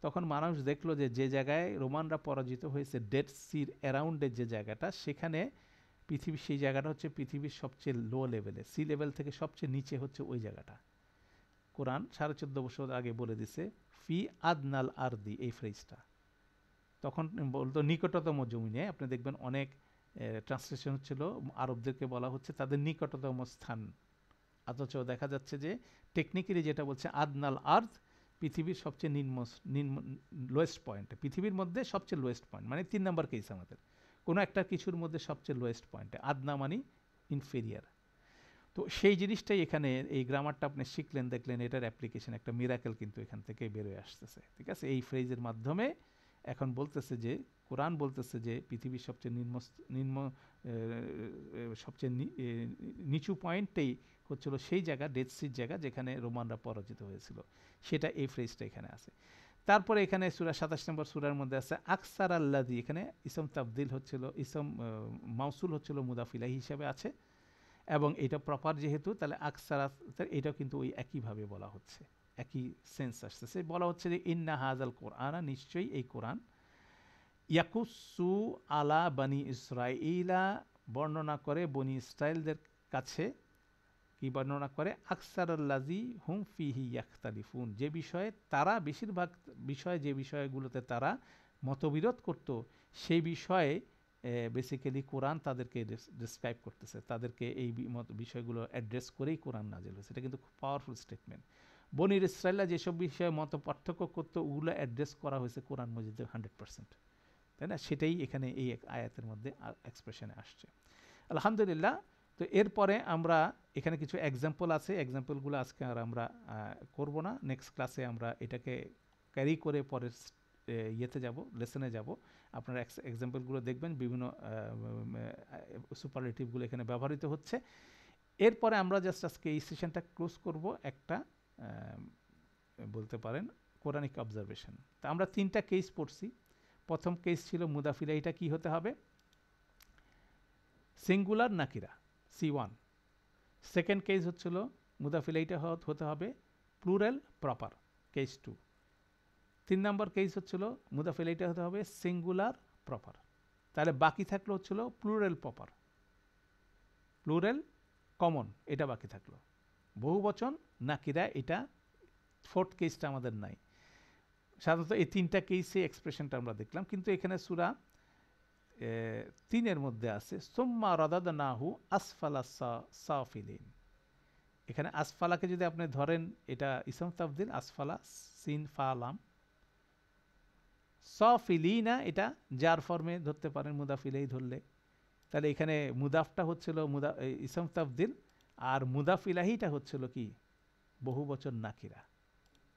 তখন মানুষ দেখলো যে যে জায়গায় রোমানরা পরাজিত হয়েছে, ডেড সির অ্যারাউন্ডের যে জায়গাটা, সেখানে পৃথিবী, সেই জায়গাটা হচ্ছে পৃথিবীর সবচেয়ে লো লেভেলে, সি লেভেল থেকে সবচেয়ে নিচে হচ্ছে ওই জায়গাটা। কোরআন 1450 বছর আগে বলে দিছে ফি আদনাল আরদি, এই ফ্রেজটা। তখন বলতো নিকটতম জমিনে। আপনি দেখবেন অনেক ট্রান্সলেশন হচ্ছিল আরবদেরকে বলা হচ্ছে তাদের নিকটতম স্থান, অথচ দেখা যাচ্ছে যে টেকনিক্যালি যেটা বলছে আদনাল আর্থ, পৃথিবীর সবচেয়ে নিম্ন লোয়েস্ট পয়েন্ট, পৃথিবীর মধ্যে সবচেয়ে লোয়েস্ট পয়েন্ট, মানে 3 নম্বর কেস আমাদের, কোনো একটা কিছুর মধ্যে সবচেয়ে লোয়েস্ট পয়েন্টে, আদনা মানে ইনফেরিয়ার। তো সেই জিনিসটাই এখানে এই গ্রামারটা আপনি শিখলেন, দেখলেন এটার অ্যাপ্লিকেশন, একটা মিরাকেল কিন্তু এখান থেকে বেরোয় আসতেছে, ঠিক আছে? এই ফ্রেজের মাধ্যমে এখন বলতেছে যে, কোরআন বলতেছে যে পৃথিবীর সবচেয়ে সবচেয়ে নিচু পয়েন্টটাই হচ্ছিল সেই জায়গা, ডেড সির জায়গা, যেখানে রোমানরা পরাজিত হয়েছিল। সেটা এই ফ্রেজটা এখানে আছে। তারপরে এখানে সূরা 27 নম্বর সূরার মধ্যে আছে আকসার আল্লাযী, এখানে ইসম তাবদিল হচ্ছিল, ইসম মাউসুল হচ্ছিল মুদাফিলাহি হিসাবে আছে, এবং এটা প্রপার যেহেতু, তাহলে আকসারা এটাও কিন্তু ওই একইভাবে বলা হচ্ছে, একই সেন্স আসতেছে। বলা হচ্ছে যে ইন্না হাজাল কোরআন, নিশ্চয়ই এই কোরআন, ইয়াকুসু আলা বানি ইসরাইলা, বর্ণনা করে বনি ইসরাইলদের কাছে, কি বর্ণনা করে, আকসারাল্লাযী হুম ফিহি ইয়াখতালিফুন, যে বিষয়ে তারা বেশিরভাগ বিষয়ে, যে বিষয়গুলোতে তারা মতবিরোধ করত, সেই বিষয়ে বেসিক্যালি কোরআন তাদেরকে ডিসক্রাইব করতেছে, তাদেরকে এই বিষয়গুলো অ্যাড্রেস করেই কোরআন নাজিল হয়েছে। এটা কিন্তু খুব পাওয়ারফুল স্টেটমেন্ট। বনি ইসরাইলরা যেসব বিষয়ে মত পার্থক্য করতো, ওগুলো অ্যাড্রেস করা হয়েছে কোরআন মজিদে 100%, তাই না? সেটাই এখানে এই আয়াতের মধ্যে এক্সপ্রেশনে আসছে। আলহামদুলিল্লাহ। তো এরপরে আমরা এখানে কিছু এক্সাম্পল আছে, এক্সাম্পলগুলো আজকে আর আমরা করব না, নেক্সট ক্লাসে আমরা এটাকে ক্যারি করে পরের ইয়েতে যাব, লেসনে যাব। আপনারা এক্সাম্পলগুলো দেখবেন, বিভিন্ন সুপারলেটিভগুলো এখানে ব্যবহৃত হচ্ছে। এরপরে আমরা জাস্ট আজকে এই সেশনটা ক্লোজ করব একটা বলতে পারেন কোরআনিক অবজারভেশন। তা আমরা 3টা কেস পড়ছি। প্রথম কেস ছিল মুদাফিলা, এটা কি হতে হবে, সিঙ্গুলার নাকিরা, C1। সেকেন্ড কেস হচ্ছিল মুদাফিলা, এটা হতে হবে প্লুরাল প্রপার, কেস 2। 3 নম্বর কেস হচ্ছিল মুদাফিলা, এটা হতে হবে সিঙ্গুলার প্রপার। তাহলে বাকি থাকলো হচ্ছিল প্লুরাল প্রপার, প্লুরাল কমন, এটা বাকি থাকলো। বহুবচন নাকিরা, এটা 4th কেসটা আমাদের নাই। সাধারণত এই 3টা কেসে এক্সপ্রেশনটা আমরা দেখলাম, কিন্তু এখানে সূরা 3-এর মধ্যে আছে সুম্মা রাদাদনাহু আসফালা সাফিলিন। এখানে আসফালাকে যদি আপনি ধরেন, এটা ইসম তাফদিল, আসফালা সিন ফালাম, সাফিলিনা এটা যার ফর্মে ধরতে পারেন, মুদাফিলেই ধরলে। তাহলে এখানে মুদাফটা হচ্ছিল ইসম তাফদিল, আর মুদাফিলাহিটা হচ্ছিল কি বহুবচন নাকিরা।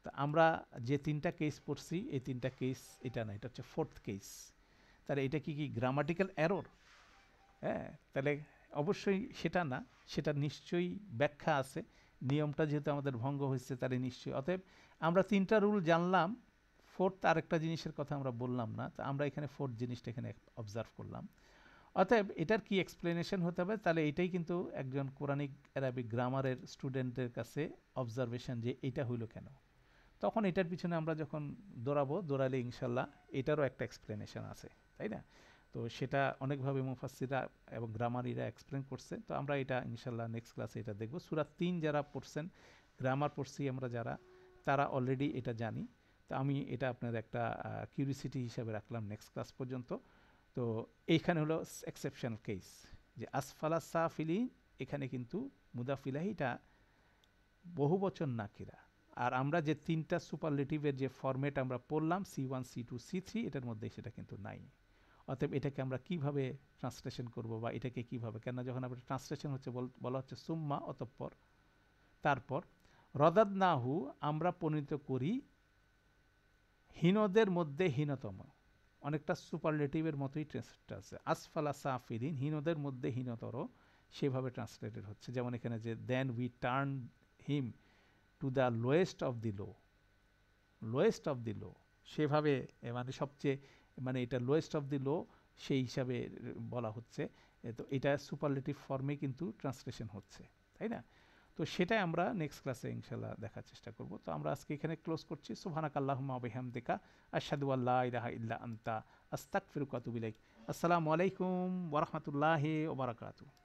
তা আমরা যে 3টা কেস পড়ছি, এই 3টা কেস এটা না, এটা হচ্ছে 4th কেস। তাহলে এটা কি গ্রামাটিক্যাল এরর? হ্যাঁ, তাহলে অবশ্যই সেটা না, সেটা নিশ্চয়ই ব্যাখ্যা আছে। নিয়মটা যেহেতু আমাদের ভঙ্গ হয়েছে, তাহলে নিশ্চয়ই, অতএব আমরা 3টা রুল জানলাম, 4th আরেকটা জিনিসের কথা আমরা বললাম না, তো আমরা এখানে 4th জিনিসটা এখানে অবজার্ভ করলাম। অতএব এটার কি এক্সপ্লেনেশন হতে হবে, তাহলে এটাই কিন্তু একজন কোরআনিক অ্যারাবিক গ্রামারের স্টুডেন্টের কাছে অবজারভেশন, যে এটা হইল কেন। তখন এটার পিছনে আমরা যখন দৌড়ালে ইনশাল্লাহ এটারও একটা এক্সপ্লেনেশন আছে, তাই না? তো সেটা অনেকভাবে মুফাসসিররা এবং গ্রামারিরা এক্সপ্লেন করছে। তো আমরা এটা ইনশাল্লাহ নেক্সট ক্লাসে এটা দেখব। সূরা 3 যারা পড়ছেন, গ্রামার পড়ছি আমরা যারা, তারা অলরেডি এটা জানি। তো আমি এটা আপনার একটা কিউরিসিটি হিসাবে রাখলাম নেক্সট ক্লাস পর্যন্ত। তো এইখানে হলো এক্সেপশনাল কেস, যে আসফালা সাফিলিন, এখানে কিন্তু মুদাফিলাহিটা বহুবচন নাকিরা। আর আমরা যে 3টা সুপারলেটিভের যে ফরম্যাট আমরা পড়লাম, C1, C2, C3, এটার মধ্যে সেটা কিন্তু নাই। অতএব এটাকে আমরা কিভাবে ট্রান্সলেশন করব, বা এটাকে কিভাবে, কেন যখন আমরা ট্রান্সলেশন হচ্ছে বলা হচ্ছে সুম্মা, অতঃপর, তারপর রদাদনাহু, আমরা পরিণত করি হীনদের মধ্যে হীনতম, অনেকটা সুপারলেটিভের মতোই ট্রান্সলেটটা আছে, আসফালা সাফিলিন, হীনদের মধ্যে হীনতর, সেভাবে ট্রান্সলেটেড হচ্ছে। যেমন এখানে যে then we turn him to the lowest of the low, lowest of the low, সেভাবে মানে সবচেয়ে মানে এটা লোয়েস্ট অফ দি লো সেই হিসাবে বলা হচ্ছে। তো এটা সুপারলেটিভ ফর্মে কিন্তু ট্রান্সলেশন হচ্ছে, তাই না? তো সেটাই আমরা নেক্সট ক্লাসে ইনশাল্লাহ দেখার চেষ্টা করব। তো আমরা আজকে এখানে ক্লোজ করছি। সুবহানাকাল্লাহুম্মা ওয়া বিহামদিকা আশহাদু আল্লা ইলাহা ইল্লা আনতা আস্তাগফিরুকা ওয়া আতুবু ইলাইক। আসসালামু আলাইকুম ওয়া রাহমাতুল্লাহি ওয়া বারাকাতুহু।